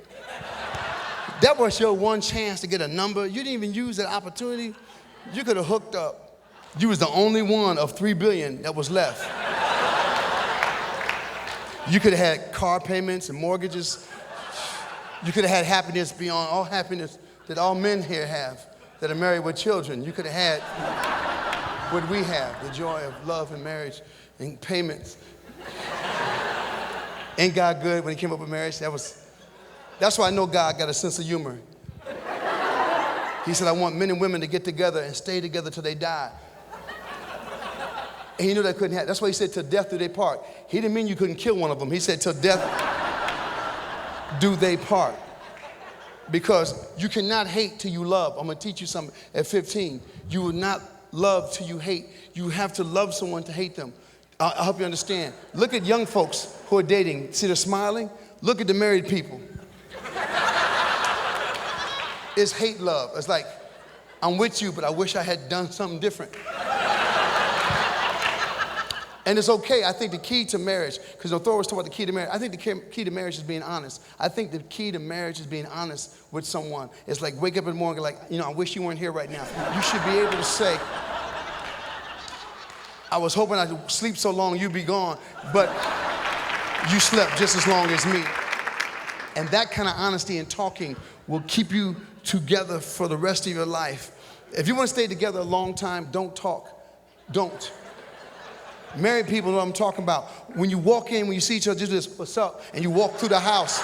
That was your one chance to get a number. You didn't even use that opportunity. You could have hooked up. You was the only one of 3 billion that was left. You could have had car payments and mortgages. You could have had happiness beyond all happiness that all men here have that are married with children. You could have had what we have, the joy of love and marriage and payments. Ain't God good when he came up with marriage? That's why I know God got a sense of humor. He said, I want men and women to get together and stay together till they die. And he knew that couldn't happen. That's why he said, till death do they part. He didn't mean you couldn't kill one of them. He said, till death do they part. Because you cannot hate till you love. I'm going to teach you something at 15. You will not love till you hate. You have to love someone to hate them. I'll help you understand. Look at young folks who are dating. See, they're smiling. Look at the married people. It's hate love. It's like, I'm with you, but I wish I had done something different. And it's okay. I think the key to marriage, because Thor was talking about the key to marriage, I think the key to marriage is being honest. I think the key to marriage is being honest with someone. It's like wake up in the morning like, I wish you weren't here right now. You should be able to say, I was hoping I'd sleep so long you'd be gone, but you slept just as long as me. And that kind of honesty and talking will keep you together for the rest of your life. If you want to stay together a long time, don't talk. Don't. Married people know what I'm talking about. When you walk in, when you see each other, just this, what's up? And you walk through the house.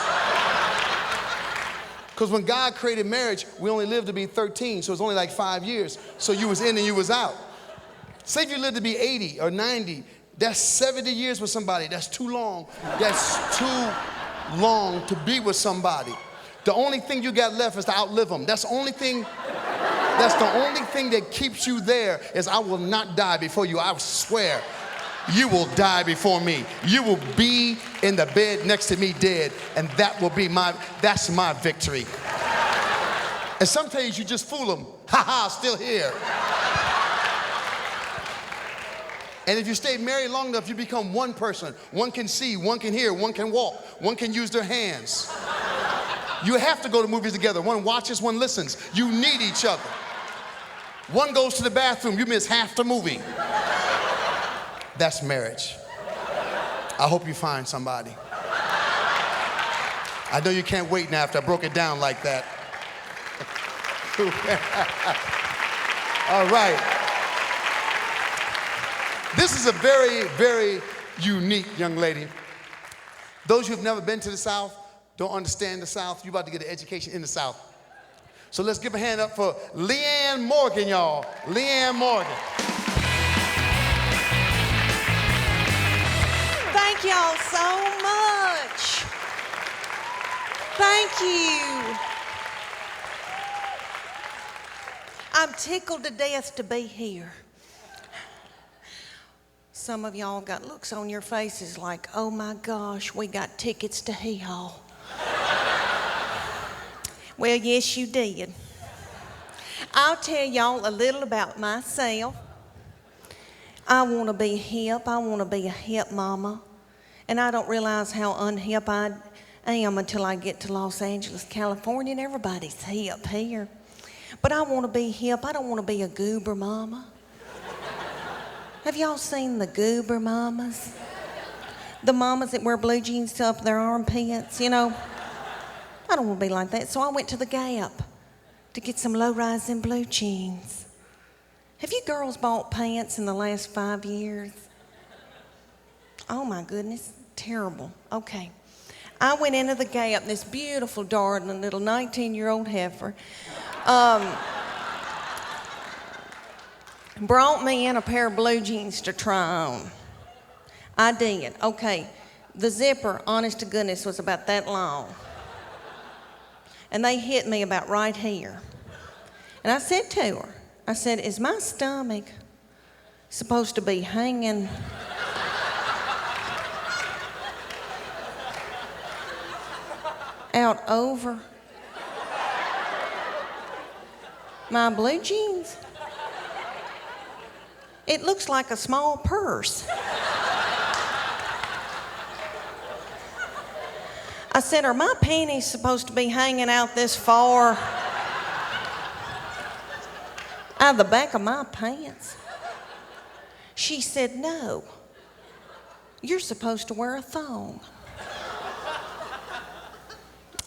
Because when God created marriage, we only lived to be 13, so it's only like 5 years. So you was in and you was out. Say if you lived to be 80 or 90, that's 70 years with somebody. That's too long. That's too long to be with somebody. The only thing you got left is to outlive them. That's the only thing that keeps you there is I will not die before you. I swear. You will die before me. You will be in the bed next to me dead, and that's my victory. And sometimes you just fool them. Ha ha, still here. And if you stay married long enough, you become one person. One can see, one can hear, one can walk, one can use their hands. You have to go to movies together. One watches, one listens. You need each other. One goes to the bathroom, you miss half the movie. That's marriage. I hope you find somebody. I know you can't wait now after I broke it down like that. All right. This is a very, very unique young lady. Those who have never been to the South, don't understand the South, you're about to get an education in the South. So let's give a hand up for Leanne Morgan, y'all. Leanne Morgan. Thank y'all so much. Thank you. I'm tickled to death to be here. Some of y'all got looks on your faces like, oh my gosh, we got tickets to hell. Well, yes, you did. I'll tell y'all a little about myself. I want to be hip. I want to be a hip mama. And I don't realize how unhip I am until I get to Los Angeles, California, and everybody's hip here. But I want to be hip. I don't want to be a goober mama. Have y'all seen the goober mamas? The mamas that wear blue jeans up their armpits, I don't want to be like that. So I went to the Gap to get some low-rising blue jeans. Have you girls bought pants in the last 5 years? Oh my goodness, terrible. Okay. I went into the Gap, this beautiful, darling little 19-year-old heifer brought me in a pair of blue jeans to try on. I did. Okay. The zipper, honest to goodness, was about that long. And they hit me about right here. And I said to her, I said, is my stomach supposed to be hanging out over my blue jeans? It looks like a small purse. I said, are my panties supposed to be hanging out this far out of the back of my pants? She said, no, you're supposed to wear a thong.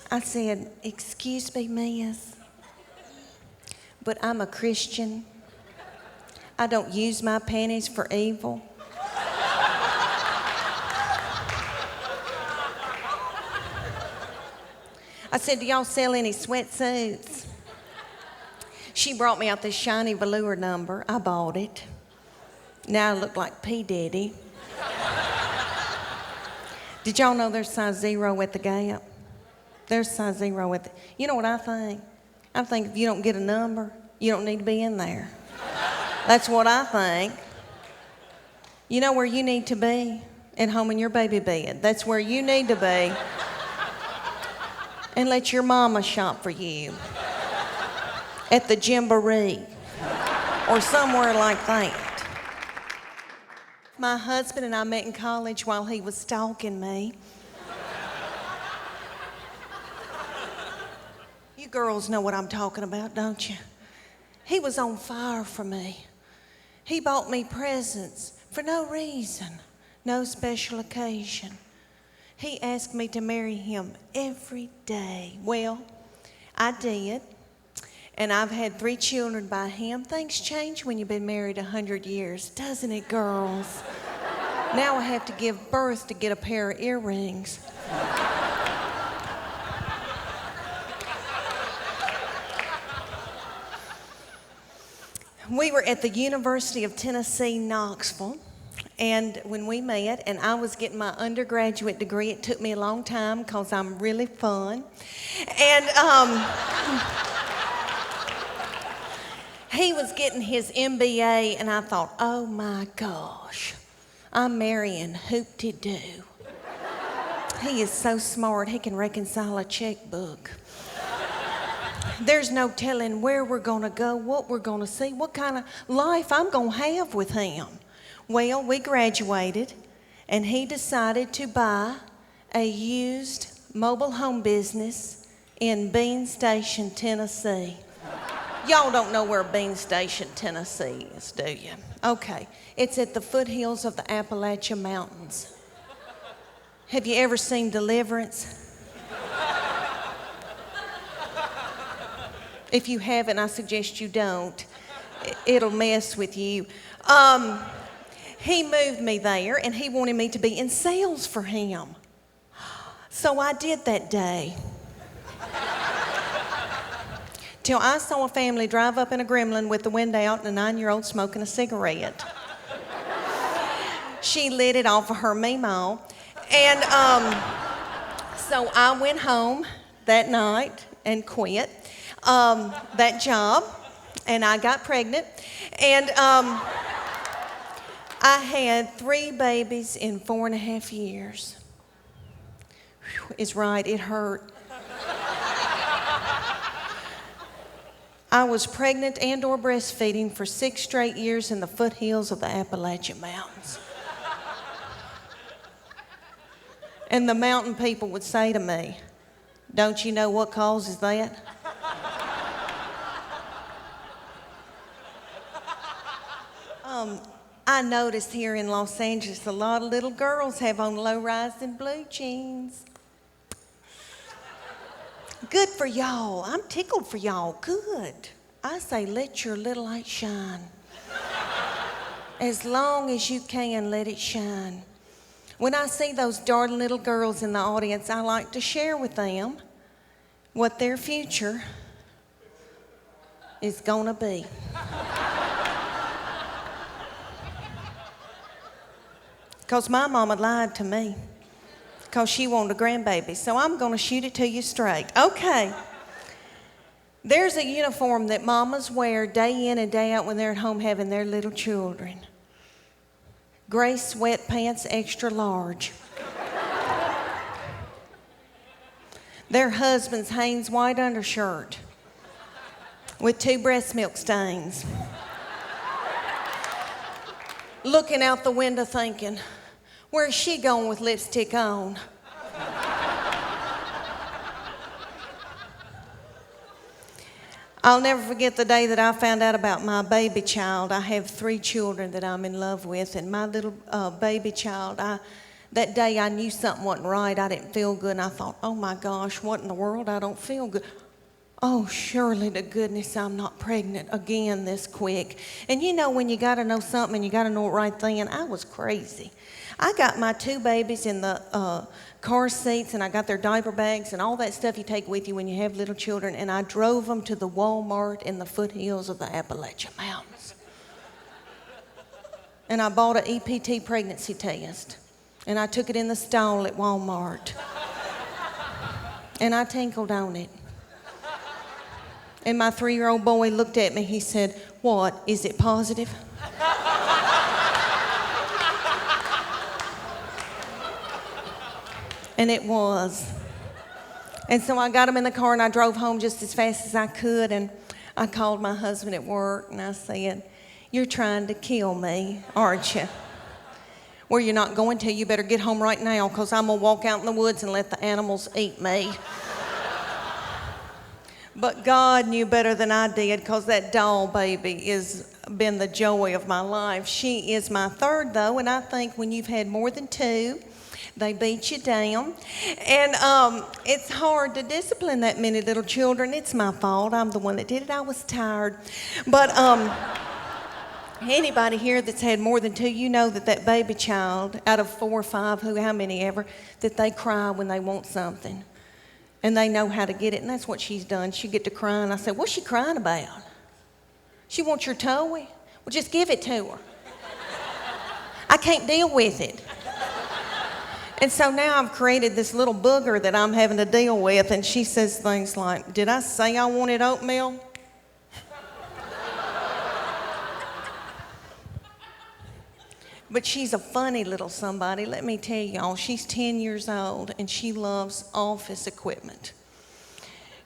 I said, excuse me, miss, but I'm a Christian. I don't use my panties for evil. I said, do y'all sell any sweatsuits? She brought me out this shiny velour number. I bought it. Now I look like P. Diddy. Did y'all know there's size 0 at the Gap? There's size 0 at the... You know what I think? I think if you don't get a number, you don't need to be in there. That's what I think. You know where you need to be? At home in your baby bed. That's where you need to be. And let your mama shop for you. At the Jamboree. Or somewhere like that. My husband and I met in college while he was stalking me. You girls know what I'm talking about, don't you? He was on fire for me. He bought me presents for no reason, no special occasion. He asked me to marry him every day. Well, I did. And I've had 3 children by him. Things change when you've been married 100 years, doesn't it, girls? Now I have to give birth to get a pair of earrings. We were at the University of Tennessee, Knoxville, and when we met, and I was getting my undergraduate degree, it took me a long time because I'm really fun. And he was getting his MBA, and I thought, oh my gosh, I'm marrying Hoop-de-Doo. He is so smart, he can reconcile a checkbook. There's no telling where we're gonna go, what we're gonna see, what kind of life I'm gonna have with him. Well, we graduated, and he decided to buy a used mobile home business in Bean Station, Tennessee. Y'all don't know where Bean Station, Tennessee is, do you? Okay, it's at the foothills of the Appalachian Mountains. Have you ever seen Deliverance? If you haven't, I suggest you don't. It'll mess with you. He moved me there, and he wanted me to be in sales for him. So I did that day. Till I saw a family drive up in a Gremlin with the window out and a 9-year-old smoking a cigarette. She lit it off of her Meemaw. And so I went home that night and quit that job, and I got pregnant. And I had 3 babies in 4.5 years. Whew, it's right, it hurt. I was pregnant and or breastfeeding for 6 straight years in the foothills of the Appalachian Mountains. And the mountain people would say to me, don't you know what causes that? I noticed here in Los Angeles, a lot of little girls have on low-rise and blue jeans. Good for y'all. I'm tickled for y'all. Good. I say, let your little light shine. As long as you can, let it shine. When I see those darling little girls in the audience, I like to share with them what their future is gonna be. Because my mama lied to me. Because she wanted a grandbaby. So I'm going to shoot it to you straight. Okay. There's a uniform that mamas wear day in and day out when they're at home having their little children. Gray sweatpants, extra large. Their husband's Hanes white undershirt with 2 breast milk stains. Looking out the window thinking, where's she going with lipstick on? I'll never forget the day that I found out about my baby child. I have 3 children that I'm in love with, and my little baby child, that day I knew something wasn't right. I didn't feel good, and I thought, oh my gosh, what in the world? I don't feel good. Oh, surely to goodness I'm not pregnant again this quick. And you know when you got to know something and you got to know it right then, I was crazy. I got my 2 babies in the car seats, and I got their diaper bags and all that stuff you take with you when you have little children, and I drove them to the Walmart in the foothills of the Appalachian Mountains. And I bought an EPT pregnancy test, and I took it in the stall at Walmart. And I tinkled on it. And my 3-year-old boy looked at me. He said, "What, is it positive?" And it was. And so I got him in the car and I drove home just as fast as I could. And I called my husband at work and I said, "You're trying to kill me, aren't you?" "Well, you're not going to. You better get home right now, because I'm going to walk out in the woods and let the animals eat me." But God knew better than I did, because that doll baby has been the joy of my life. She is my 3rd, though, and I think when you've had more than 2, they beat you down. And it's hard to discipline that many little children. It's my fault. I'm the one that did it. I was tired. But anybody here that's had more than 2, you know that baby child, out of 4 or 5, how many ever, that they cry when they want something. And they know how to get it, and that's what she's done. She get to crying. I said, "What's she crying about?" "She wants your toy." "Well, just give it to her." "I can't deal with it." And so now I've created this little booger that I'm having to deal with, and she says things like, "Did I say I wanted oatmeal?" But she's a funny little somebody, let me tell y'all. She's 10 years old, and she loves office equipment.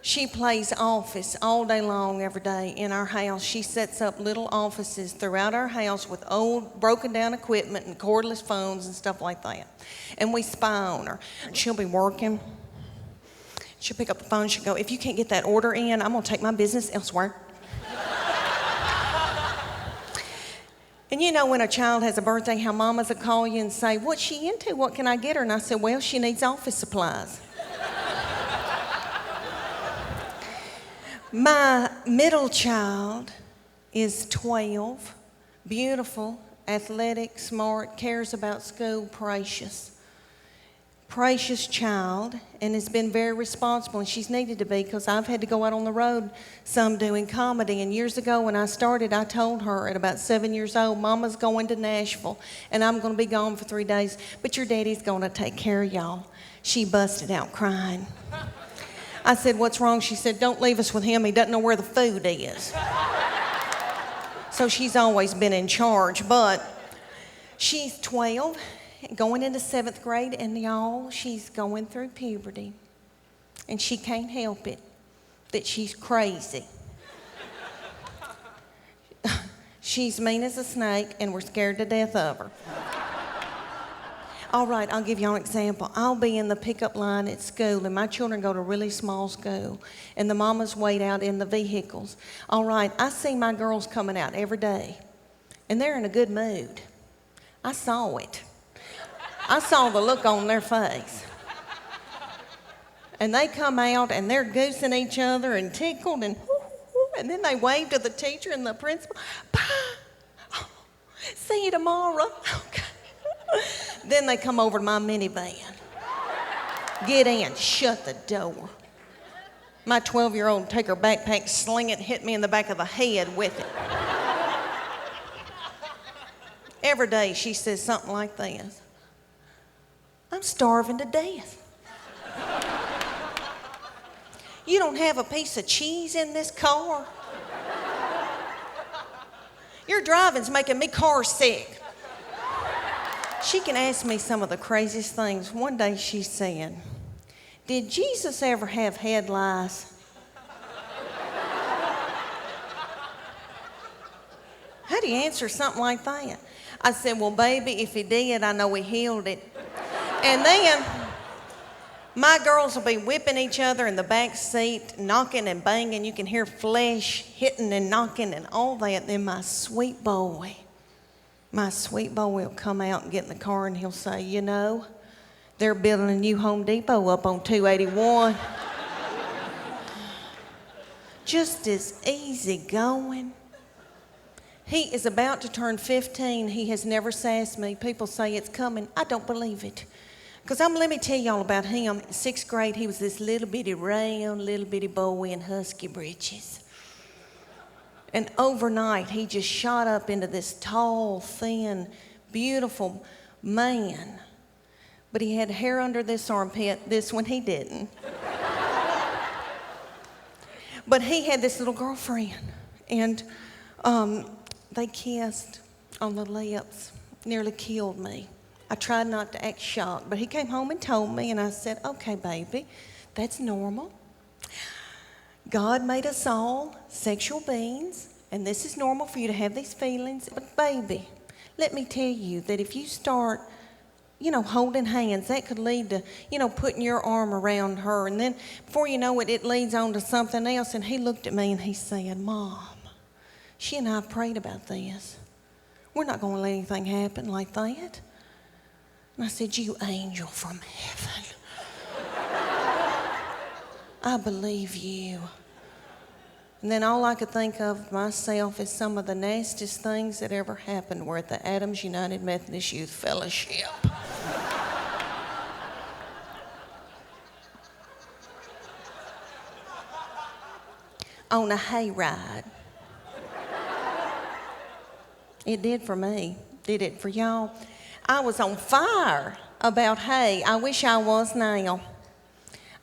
She plays office all day long, every day in our house. She sets up little offices throughout our house with old, broken down equipment and cordless phones and stuff like that. And we spy on her. She'll be working. She'll pick up the phone. She'll go, "If you can't get that order in, I'm going to take my business elsewhere." And you know when a child has a birthday, how mamas will call you and say, "What's she into? What can I get her?" And I said, "Well, she needs office supplies." My middle child is 12, beautiful, athletic, smart, cares about school, precious. Precious child, and has been very responsible, and she's needed to be, because I've had to go out on the road some doing comedy. And years ago when I started, I told her at about 7 years old, "Mama's going to Nashville, and I'm going to be gone for 3 days, but your daddy's going to take care of y'all." She busted out crying. I said, "What's wrong?" She said, "Don't leave us with him. He doesn't know where the food is." So she's always been in charge, but she's 12. Going into 7th grade, and y'all, she's going through puberty. And she can't help it that she's crazy. She's mean as a snake, and we're scared to death of her. All right, I'll give y'all an example. I'll be in the pickup line at school, and my children go to a really small school, and the mamas wait out in the vehicles. All right, I see my girls coming out every day, and they're in a good mood. I saw it. I saw the look on their face. And they come out and they're goosing each other and tickled, and then they wave to the teacher and the principal. "Bye. Oh, see you tomorrow." Okay. Then they come over to my minivan. "Get in, shut the door." My 12-year-old take her backpack, sling it, hit me in the back of the head with it. Every day she says something like this: "I'm starving to death. You don't have a piece of cheese in this car? Your driving's making me car sick." She can ask me some of the craziest things. One day she said, "Did Jesus ever have head lice?" How do you answer something like that? I said, "Well, baby, if he did, I know he healed it." And then My girls will be whipping each other in the back seat, knocking and banging. You can hear flesh hitting and knocking and all that. Then my sweet boy will come out and get in the car and he'll say, you know, they're building a new Home Depot up on 281. Just as easy going. He is about to turn 15. He has never sassed me. People say it's coming. I don't believe it. Because let me tell y'all about him. In 6th grade, he was this little bitty round, little bitty boy in husky breeches. And overnight, he just shot up into this tall, thin, beautiful man. But he had hair under this armpit. This one he didn't. But he had this little girlfriend. And they kissed on the lips. Nearly killed me. I tried not to act shocked, but he came home and told me, and I said, okay, baby, that's normal. God made us all sexual beings, and this is normal for you to have these feelings. But baby, let me tell you that if you start, holding hands, that could lead to, putting your arm around her. And then before you know it, it leads on to something else. And he looked at me and he said, Mom, she and I prayed about this. We're not going to let anything happen like that. And I said, you angel from heaven. I believe you. And then all I could think of myself is some of the nastiest things that ever happened were at the Adams United Methodist Youth Fellowship. On a hayride. It did for me. Did it for y'all? I was on fire about hay. I wish I was now.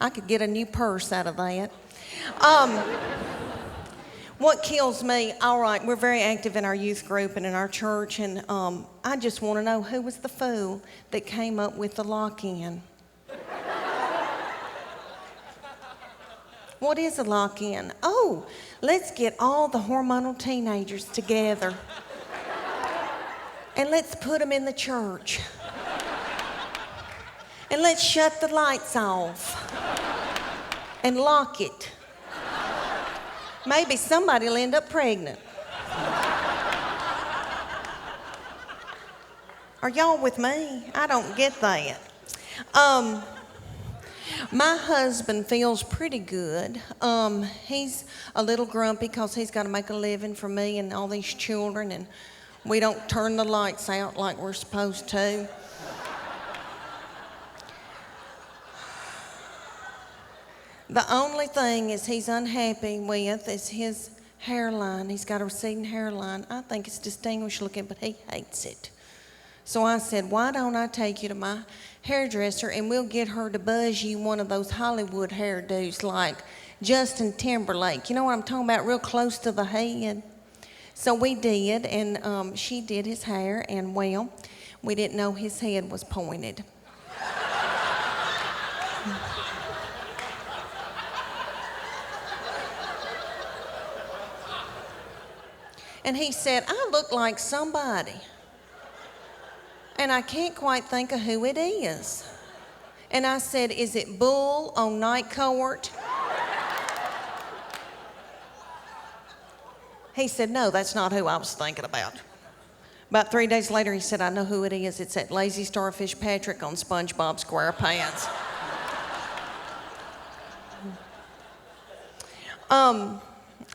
I could get a new purse out of that. What kills me, all right, we're very active in our youth group and in our church, and I just want to know who was the fool that came up with the lock-in. What is a lock-in? Oh, let's get all the hormonal teenagers together. And let's put them in the church. And let's shut the lights off. And lock it. Maybe somebody will end up pregnant. Are y'all with me? I don't get that. My husband feels pretty good. He's a little grumpy because he's got to make a living for me and all these children, and we don't turn the lights out like we're supposed to. The only thing he's unhappy with is his hairline. He's got a receding hairline. I think it's distinguished looking, but he hates it. So I said, why don't I take you to my hairdresser and we'll get her to buzz you one of those Hollywood hairdos like Justin Timberlake. You know what I'm talking about? Real close to the head. So we did, and she did his hair, and well, we didn't know his head was pointed. And he said, I look like somebody. And I can't quite think of who it is. And I said, is it Bull on Night Court? He said, no, that's not who I was thinking about. About 3 days later, he said, I know who it is. It's that lazy starfish Patrick on SpongeBob SquarePants.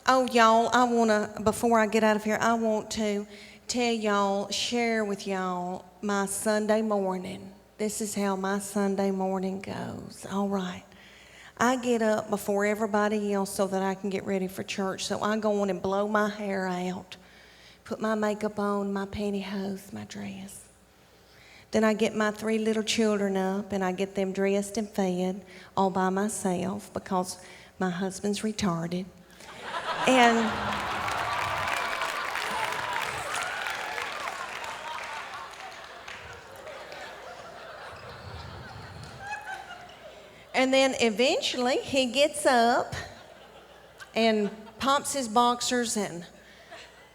Oh, y'all, before I get out of here, I want to tell y'all, share with y'all my Sunday morning. This is how my Sunday morning goes. All right. I get up before everybody else so that I can get ready for church. So I go on and blow my hair out, put my makeup on, my pantyhose, my dress. Then I get my 3 little children up and I get them dressed and fed all by myself because my husband's retarded. And then eventually he gets up and pops his boxers and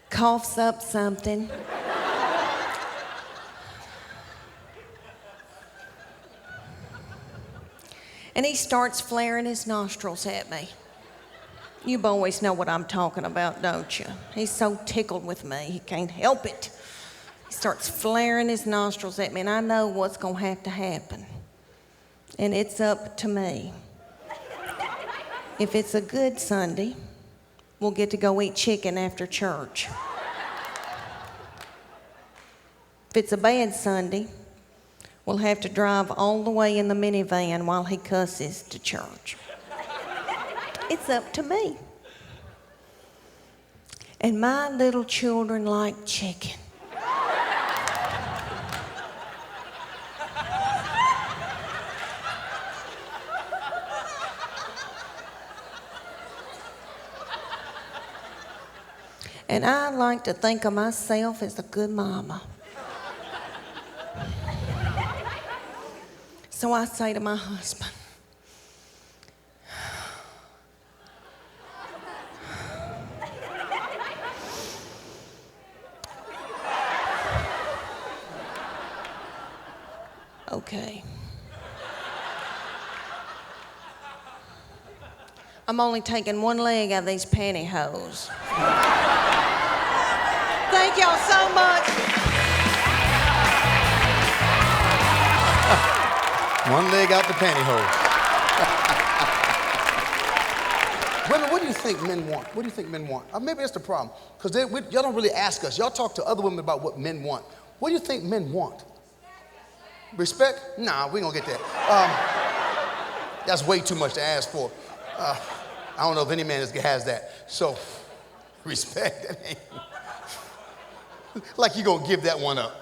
coughs up something. And he starts flaring his nostrils at me. You boys know what I'm talking about, don't you? He's so tickled with me, he can't help it. He starts flaring his nostrils at me, and I know what's going to have to happen. And it's up to me. If it's a good Sunday, we'll get to go eat chicken after church. If it's a bad Sunday, we'll have to drive all the way in the minivan while he cusses to church. It's up to me. And my little children like chicken. And I like to think of myself as a good mama. So I say to my husband, okay. I'm only taking one leg out of these pantyhose. Thank y'all so much. One leg out the pantyhose. Women, what do you think men want? What do you think men want? Maybe that's the problem. Because y'all don't really ask us. Y'all talk to other women about what men want. What do you think men want? Respect? Nah, we ain't gonna get that. That's way too much to ask for. I don't know if any man has that. So, respect. That ain't like you gonna give that one up.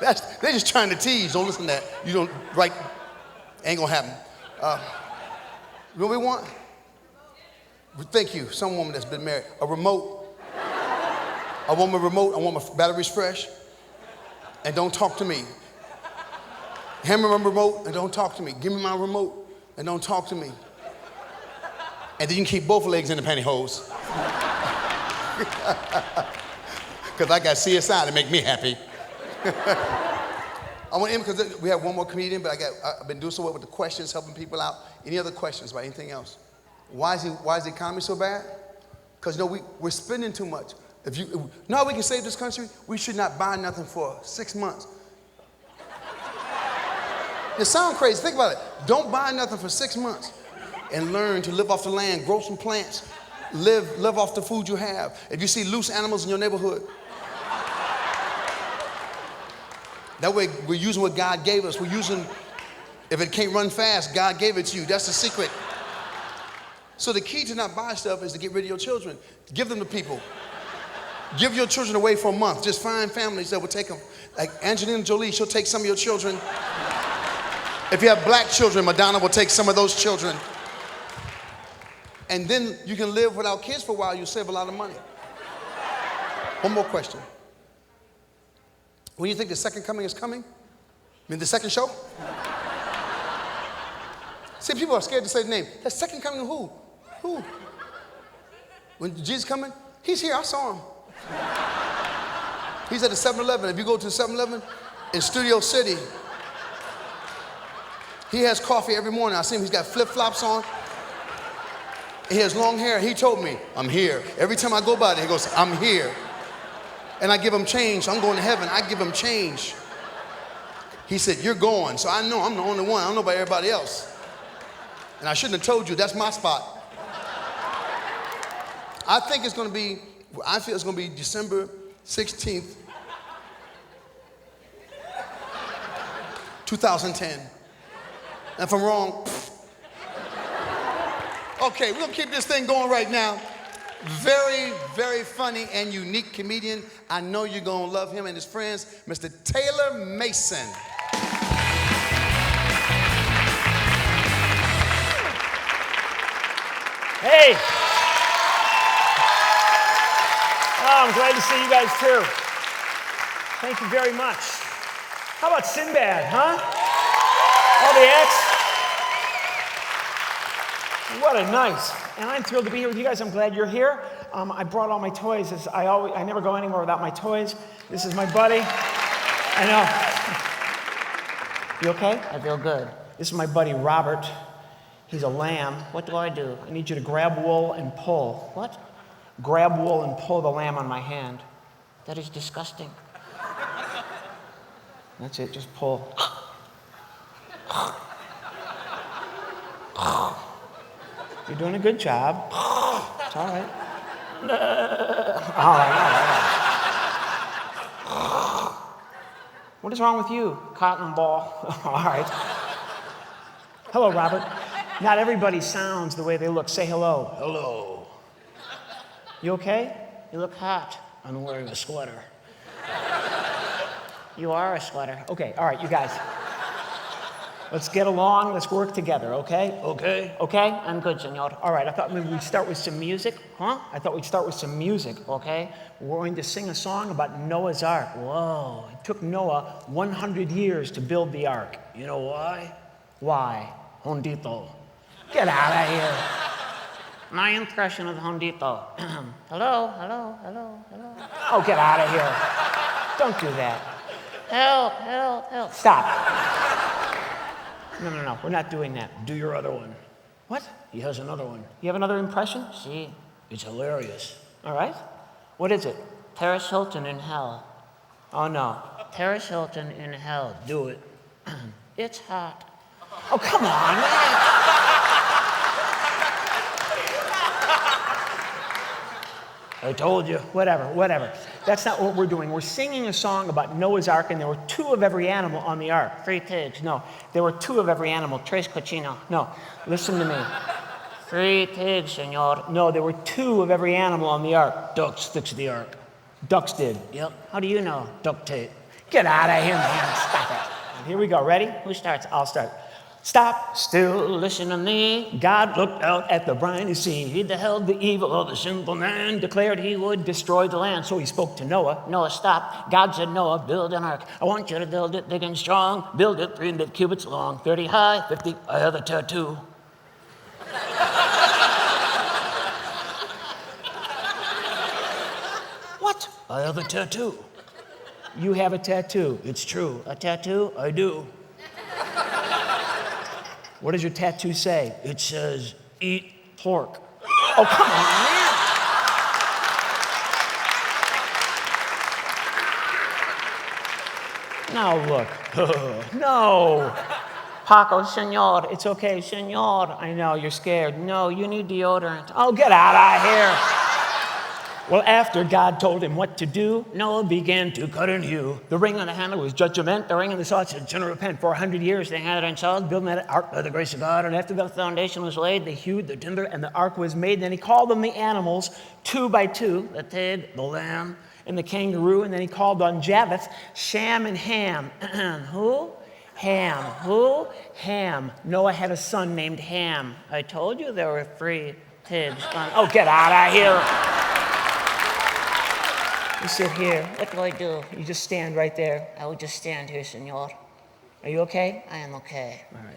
They're just trying to tease. Don't listen to that. You don't, right? Ain't gonna happen. You know what we want? Thank you. Some woman that's been married. A remote. I want my remote. I want my batteries fresh. And don't talk to me. Hand me my remote and don't talk to me. Give me my remote and don't talk to me. And then you can keep both legs in the pantyhose. Because I got CSI to make me happy. I want to end because we have one more comedian, but I've been doing so well with the questions, helping people out. Any other questions about anything else? Why is the economy so bad? Because we're spending too much. If you know how we can save this country? We should not buy nothing for 6 months. It sounds crazy. Think about it. Don't buy nothing for 6 months and learn to live off the land, grow some plants, live off the food you have. If you see loose animals in your neighborhood, that way we're using what God gave us. We're using, if it can't run fast, God gave it to you. That's the secret. So the key to not buy stuff is to get rid of your children. Give them to people. Give your children away for a month. Just find families that will take them. Like Angelina Jolie, she'll take some of your children. If you have black children, Madonna will take some of those children. And then you can live without kids for a while. You'll save a lot of money. One more question. When you think the second coming is coming? I mean, the second show? See, people are scared to say the name. The second coming of who? Who? When Jesus coming? He's here. I saw him. He's at the 7-Eleven. If you go to the 7-Eleven in Studio City, he has coffee every morning. I see him. He's got flip-flops on. He has long hair. He told me, I'm here. Every time I go by there, he goes, I'm here. And I give him change. I'm going to heaven. I give him change. He said, you're going. So I know I'm the only one. I don't know about everybody else. And I shouldn't have told you. That's my spot. I feel it's going to be December 16th, 2010. And if I'm wrong, okay, we'll keep this thing going right now. Very, very funny and unique comedian. I know you're going to love him and his friends, Mr. Taylor Mason. Hey. Oh, I'm glad to see you guys too. Thank you very much. How about Sinbad, huh? All the acts? What a night. And I'm thrilled to be here with you guys. I'm glad you're here. I brought all my toys. I never go anywhere without my toys. This is my buddy. I know. You okay? I feel good. This is my buddy Robert. He's a lamb. What do I do? I need you to grab wool and pull. What? Grab wool and pull the lamb on my hand. That is disgusting. That's it, just pull. You're doing a good job. It's all right. All right. What is wrong with you, cotton ball? All right. Hello, Robert. Not everybody sounds the way they look. Say hello. Hello. You okay? You look hot. I'm wearing a sweater. You are a sweater. Okay, all right, you guys. Let's get along. Let's work together, okay? Okay. Okay? I'm good, senor. All right, I thought maybe we'd start with some music. Huh? I thought we'd start with some music. Okay. We're going to sing a song about Noah's Ark. Whoa. It took Noah 100 years to build the ark. You know why? Why? Home Depot. Get out of here. My impression of Home Depot. Hello, hello, hello, hello. Oh, get out of here. Don't do that. Help, help, help. Stop. No, we're not doing that. Do your other one. What? He has another one. You have another impression? See, it's hilarious. All right. What is it? Paris Hilton in hell. Oh, no. Paris Hilton in hell. Do it. It's hot. Oh, come on, man. I told you. Whatever. That's not what we're doing. We're singing a song about Noah's Ark, and there were 2 of every animal on the ark. 3 pigs. No, there were 2 of every animal. Tres cochino. No, listen to me. 3 pigs, senor. No, there were 2 of every animal on the ark. Ducks fix the ark. Ducks did. Yep. How do you know? Duct tape. Get out of here, man. Stop it. Here we go. Ready? Who starts? I'll start. Stop. Still listen to me. God looked out at the briny sea. He beheld the evil of the sinful man, declared he would Destroy the land. So he spoke to Noah. Noah, stop. God said, Noah, build an ark. I want you to build it big and strong. Build it 300 cubits long, 30 high, 50. I have a tattoo. What? I have a tattoo. You have a tattoo. It's true. A tattoo? I do. What does your tattoo say? It says, eat pork. Oh, come on, man. Now look. No. Paco, senor. It's okay, senor. I know, you're scared. No, you need deodorant. Oh, get out of here. Well, after God told him what to do, Noah began to cut and hew. the ring on the handle was judgment. The ring and the saw said, "Sinner, repent." For 100 years they had it installed, building that ark by the grace of God. And after the foundation was laid, they hewed the timber, and the ark was made. Then he called them the animals, 2 by 2, The pig, the lamb, and the kangaroo. And then he called on Japheth, Sham, and Ham. who? Ham. Who? Ham. Noah had a son named Ham. I told you there were 3 pigs. Oh, get out of here. You sit here. What do I do? You just stand right there. I will just stand here, senor. Are you okay? I am okay. All right.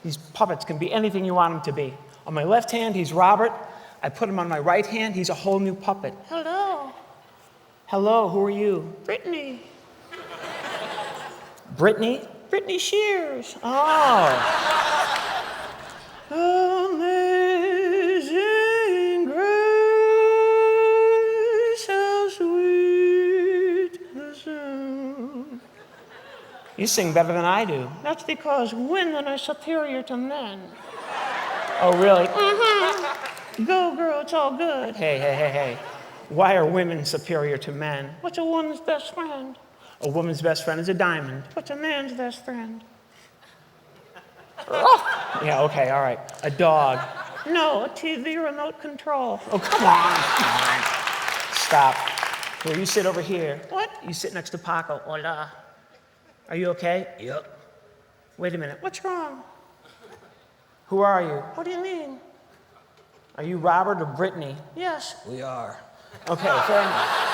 These puppets can be anything you want them to be. On my left hand, he's Robert. I put him on my right hand. He's a whole new puppet. Hello. Hello, who are you? Brittany. Brittany? Brittany Shears. Oh. Amazing grace, how sweet the sound. You sing better than I do. That's because women are superior to men. Oh, really? Mm-hmm. Go, girl, it's all good. Hey. Why are women superior to men? What's a woman's best friend? A woman's best friend is a diamond. What's a man's best friend? Yeah, okay, all right. A dog. No, a TV remote control. Oh, come on. Stop. Here, you sit over here. What? You sit next to Paco. Hola. Are you okay? Yep. Wait a minute. What's wrong? Who are you? What do you mean? Are you Robert or Brittany? Yes. We are. Okay, fair enough.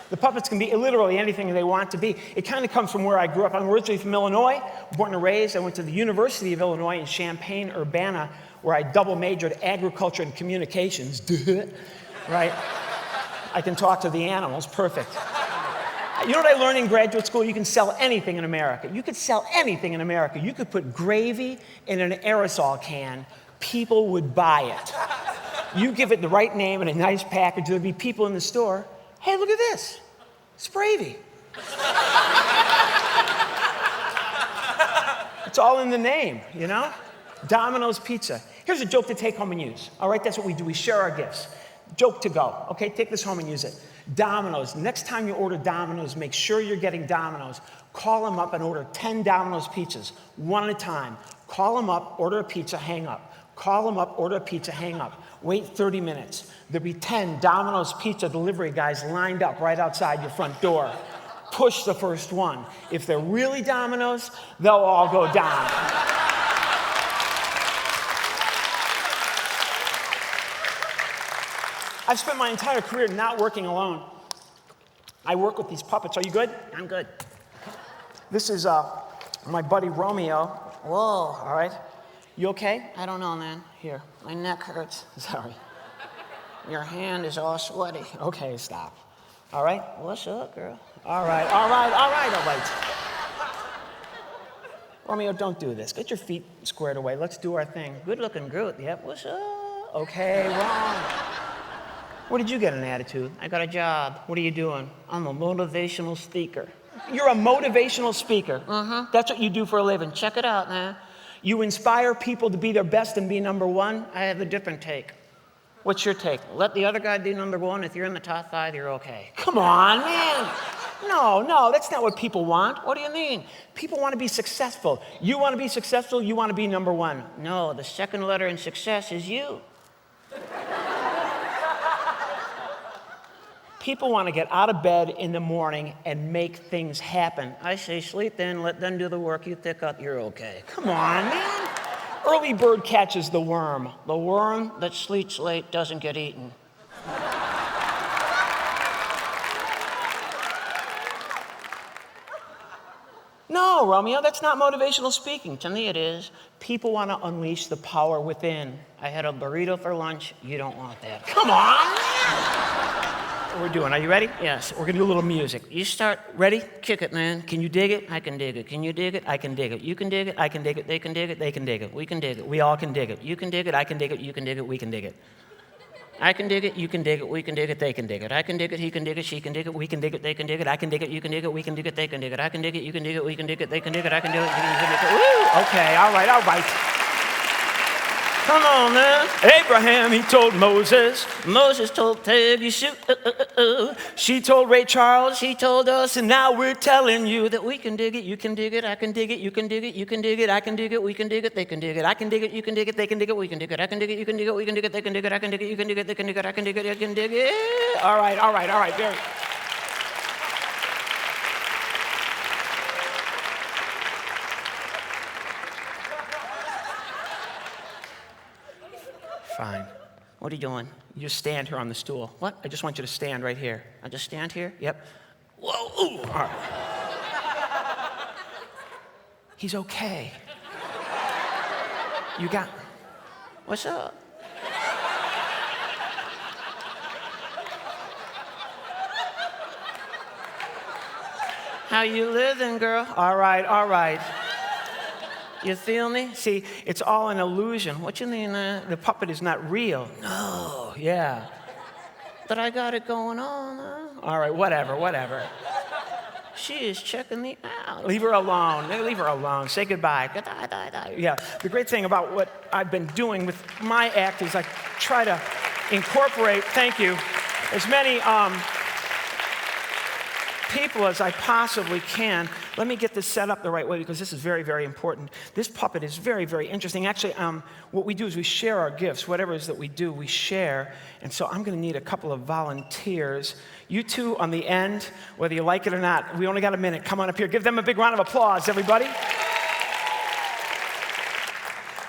The puppets can be literally anything they want to be. It kind of comes from where I grew up. I'm originally from Illinois, born and raised. I went to the University of Illinois in Champaign-Urbana, where I double majored agriculture and communications. Right? I can talk to the animals, perfect. You know what I learned in graduate school? You can sell anything in America. You could sell anything in America. You could put gravy in an aerosol can. People would buy it. You give it the right name and a nice package, there'd be people in the store. Hey, look at this. It's gravy. It's all in the name, you know? Domino's Pizza. Here's a joke to take home and use. All right, that's what we do. We share our gifts. Joke to go. Okay, take this home and use it. Domino's. Next time you order Domino's, make sure you're getting Domino's. Call them up and order 10 Domino's pizzas, one at a time. Call them up, order a pizza, hang up. Call them up, order a pizza, hang up. Wait 30 minutes. There'll be 10 Domino's pizza delivery guys lined up right outside your front door. Push the first one. If they're really Domino's, they'll all go down. I've spent my entire career not working alone. I work with these puppets. Are you good? I'm good. This is my buddy Romeo. Whoa. All right. You okay? I don't know, man. Here, my neck hurts. Sorry. Your hand is all sweaty. Okay, stop. All right? What's up, girl? All right. Romeo, don't do this. Get your feet squared away. Let's do our thing. Good-looking Groot. Yep. What's up? Okay, wrong. Where did you get an attitude? I got a job. What are you doing? I'm a motivational speaker. You're a motivational speaker. That's what you do for a living. Check it out, man. You inspire people to be their best and be number one. I have a different take. What's your take? Let the other guy be number one. If you're in the top 5, you're okay. Come on, man. No, that's not what people want. What do you mean? People want to be successful. You want to be successful, you want to be number one. No, the second letter in success is you. People want to get out of bed in the morning and make things happen. I say sleep in, let them do the work, you pick up, you're okay. Come on, man. Early bird catches the worm. The worm that sleeps late doesn't get eaten. No, Romeo, that's not motivational speaking. To me it is. People want to unleash the power within. I had a burrito for lunch, you don't want that. Come on, man. What we're doing, are you ready? Yes. We're gonna do a little music. You start. Ready? Kick it, man. Can you dig it? I can dig it. Can you dig it? I can dig it. You can dig it. I can dig it. They can dig it. They can dig it. We can dig it. We all can dig it. You can dig it. I can dig it. You can dig it. We can dig it. I can dig it. You can dig it. We can dig it. They can dig it. I can dig it. He can dig it. She can dig it. We can dig it. They can dig it. I can dig it. You can dig it. We can dig it. They can dig it. I can dig it. You can dig it. We can dig it. They can dig it. I can do it. You can dig it. Woo! Okay, all right. Come on now. Abraham, he told Moses. Moses told Peggy Sue. She told Ray Charles. She told us, and now we're telling you that we can dig it, you can dig it, I can dig it, you can dig it, you can dig it, I can dig it, we can dig it, they can dig it, I can dig it, you can dig it, they can dig it, we can dig it, I can dig it, you can dig it, we can dig it, they can dig it, I can dig it, you can dig it, they can dig it, I can dig it, I can dig it. All right. Very. Fine. What are you doing? You just stand here on the stool. What? I just want you to stand right here. I just stand here? Yep. Whoa, ooh. All right. He's okay. You got... What's up? How you living, girl? All right. You feel me? See, it's all an illusion. What you mean, The puppet is not real. No. Yeah. But I got it going on, All right, whatever. She is checking me out. Leave her alone. Say goodbye. Yeah, the great thing about what I've been doing with my act is I try to incorporate, thank you, as many people as I possibly can. Let me get this set up the right way because this is very, very important. This puppet is very, very interesting. Actually, what we do is we share our gifts. Whatever it is that we do, we share. And so I'm going to need a couple of volunteers. You two on the end, whether you like it or not, we only got a minute. Come on up here. Give them a big round of applause, everybody.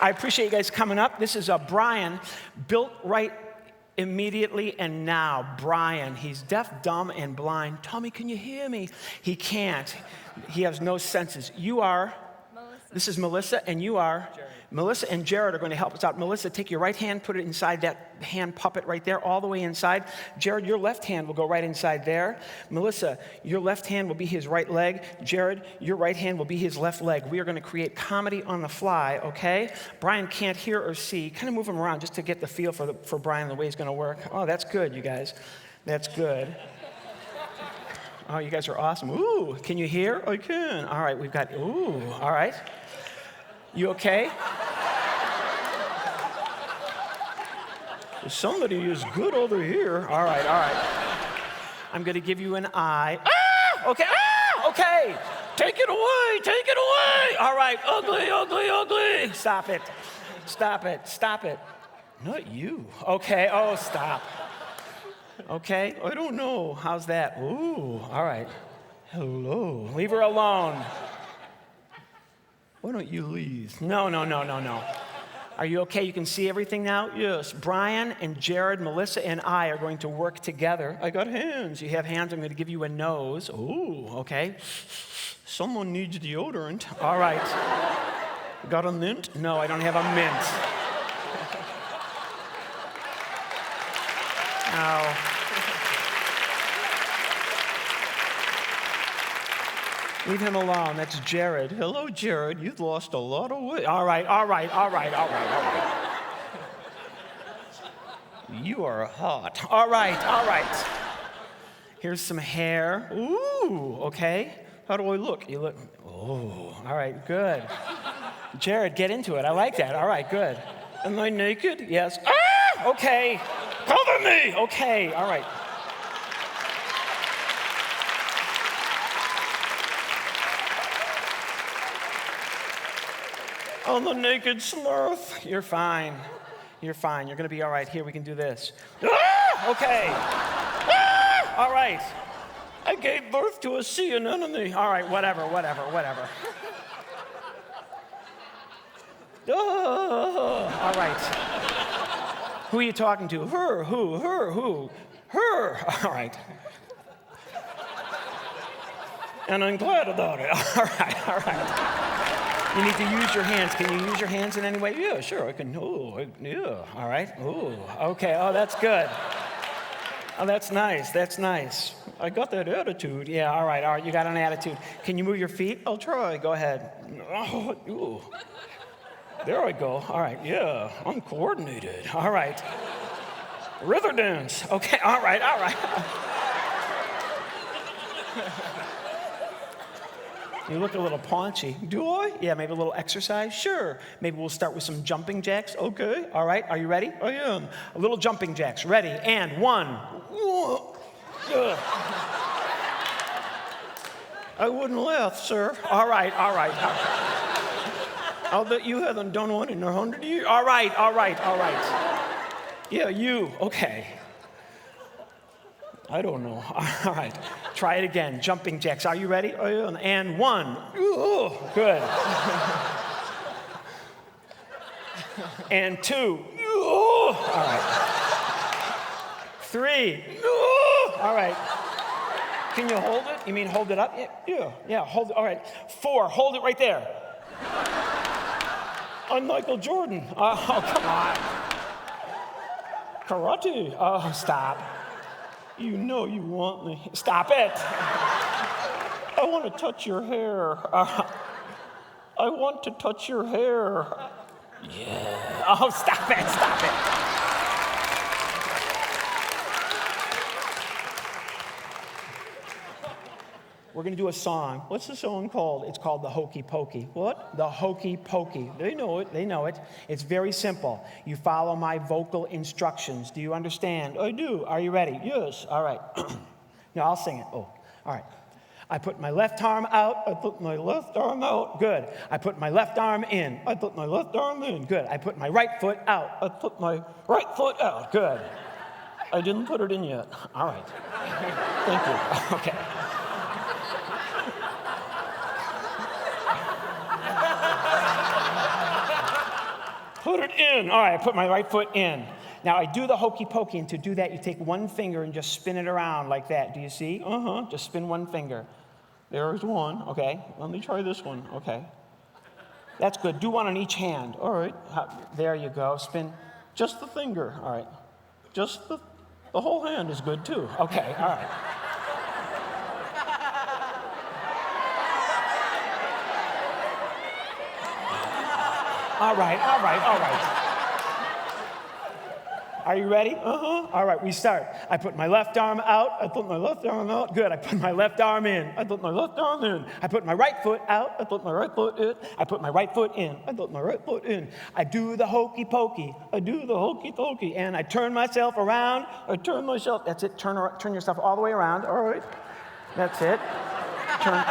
I appreciate you guys coming up. This is Brian, built right immediately and now. Brian, he's deaf, dumb, and blind. Tommy, can you hear me? He can't. He has no senses. You are? This is Melissa, and you are? Jared. Melissa and Jared are going to help us out. Melissa, take your right hand, put it inside that hand puppet right there, all the way inside. Jared, your left hand will go right inside there. Melissa, your left hand will be his right leg. Jared, your right hand will be his left leg. We are going to create comedy on the fly, okay? Brian can't hear or see. Kind of move him around just to get the feel for Brian, the way he's going to work. Oh, that's good, you guys. That's good. Oh, you guys are awesome. Ooh, can you hear? I can. All right, we've got, ooh, all right. You okay? Somebody is good over here. All right, all right. I'm going to give you an eye. Ah! Okay, ah! Okay. Take it away, take it away. All right, ugly, ugly, ugly. Stop it. Stop it, stop it. Not you. Okay, oh, stop. Okay, I don't know. How's that? Ooh, all right. Hello. Leave her alone. Why don't you leave? No. Are you okay? You can see everything now? Yes. Brian and Jared, Melissa and I are going to work together. I got hands. You have hands. I'm going to give you a nose. Ooh, okay. Someone needs deodorant. All right. Got a mint? No, I don't have a mint. Now, leave him alone. That's Jared. Hello, Jared. You've lost a lot of weight. All right. You are hot. All right. Here's some hair. Ooh, okay. How do I look? You look, oh, all right, good. Jared, get into it. I like that. All right, good. Am I naked? Yes. Ah, okay. Cover me. Okay, all right. I'm a naked Smurf. You're fine. You're fine. You're going to be all right. Here, we can do this. Ah! Okay. Ah! All right. I gave birth to a sea anemone. All right, whatever. All right. Who are you talking to? Her, who, her. All right. And I'm glad about it. All right. You need to use your hands. Can you use your hands in any way? Yeah, sure, I can. Oh, yeah, all right. Oh, okay. Oh, that's good. Oh, that's nice. I got that attitude. Yeah, all right. You got an attitude. Can you move your feet? I'll try. Go ahead. Oh, ooh. There I go. All right, yeah, I'm coordinated. All right. River dance. Okay, all right. You look a little paunchy. Do I? Yeah, maybe a little exercise? Sure. Maybe we'll start with some jumping jacks. Okay, all right. Are you ready? I am. A little jumping jacks. Ready, and 1. I wouldn't laugh, sir. All right. I'll bet you haven't done one in 100 years. All right. Yeah, you. Okay. I don't know. All right. Try it again. Jumping jacks. Are you ready? And 1. Ooh, good. And 2. Ooh, all right. 3. Ooh, all right. Can you hold it? You mean hold it up? Yeah, hold it. All right. 4. Hold it right there. I'm Michael Jordan. Oh, come on. Karate. Oh, stop. You know you want me. Stop it. I want to touch your hair. I want to touch your hair. Yeah. Oh, stop it. We're going to do a song. What's the song called? It's called the Hokey Pokey. What? The Hokey Pokey. They know it. It's very simple. You follow my vocal instructions. Do you understand? I do. Are you ready? Yes. All right. Now I'll sing it. Oh, all right. I put my left arm out. I put my left arm out. Good. I put my left arm in. I put my left arm in. Good. I put my right foot out. I put my right foot out. Good. I didn't put it in yet. All right. Thank you. Okay. Put it in. All right, I put my right foot in. Now I do the hokey pokey, and to do that, you take one finger and just spin it around like that. Do you see? Just spin one finger. There's one. Okay. Let me try this one. Okay. That's good. Do one on each hand. All right. There you go. Spin just the finger. All right. Just the whole hand is good too. Okay. All right. All right. Are you ready? All right, we start. I put my left arm out. I put my left arm out. Good. I put my left arm in. I put my left arm in. I put my right foot out. I put my right foot in. I put my right foot in. I put my right foot in. I do the hokey pokey. I do the hokey pokey. And I turn myself around. I turn myself. That's it. Turn yourself all the way around. All right. That's it. Turn.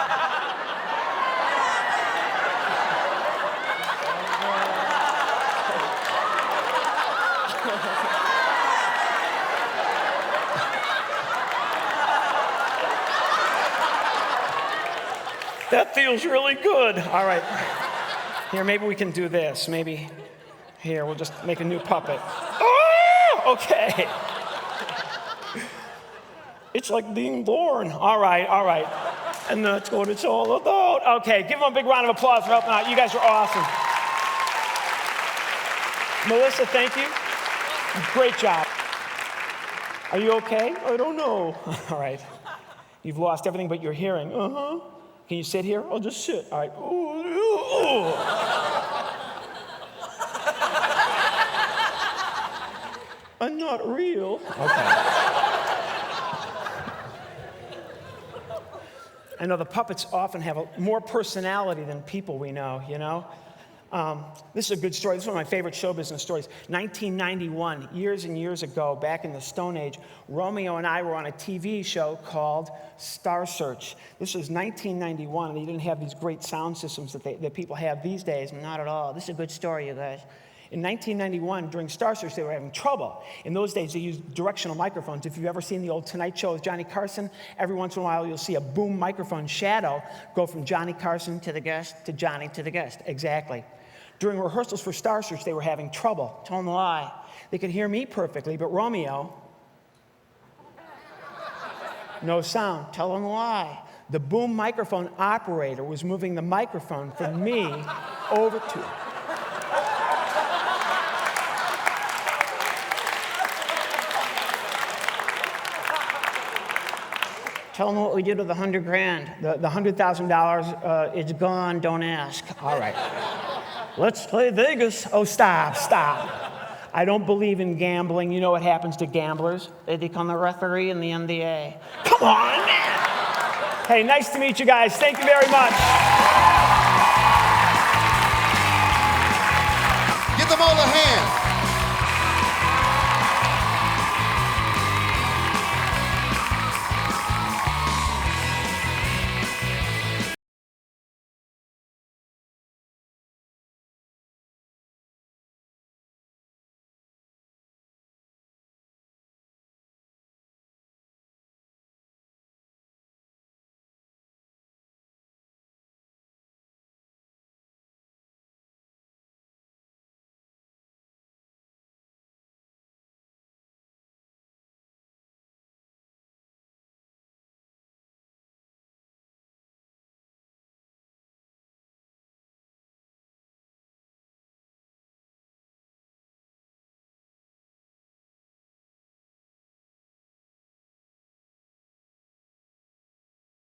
That feels really good. All right. Here, maybe we can do this. Maybe here, we'll just make a new puppet. Oh, okay. It's like being born. All right. And that's what it's all about. Okay, give them a big round of applause for helping out. You guys are awesome. Melissa, thank you. Great job. Are you okay? I don't know. All right. You've lost everything but your hearing. Can you sit here? I'll just sit. All right. Ooh. I'm not real. Okay. I know the puppets often have more personality than people we know, you know? This is a good story. This is one of my favorite show business stories. 1991, years and years ago, back in the Stone Age, Romeo and I were on a TV show called Star Search. This was 1991, and they didn't have these great sound systems that people have these days. Not at all. This is a good story, you guys. In 1991, during Star Search, they were having trouble. In those days, they used directional microphones. If you've ever seen the old Tonight Show with Johnny Carson, every once in a while, you'll see a boom microphone shadow go from Johnny Carson to the guest to Johnny to the guest. Exactly. During rehearsals for Star Search, they were having trouble. Tell them the lie. They could hear me perfectly, but Romeo, no sound. Tell them the lie. The boom microphone operator was moving the microphone from me over to him. Tell them what we did with the $100,000. The $100,000, it's gone, don't ask. All right. Let's play Vegas. Oh, stop. I don't believe in gambling. You know what happens to gamblers? They become a referee in the NBA. Come on, man. Hey, nice to meet you guys. Thank you very much. Give them all a hand.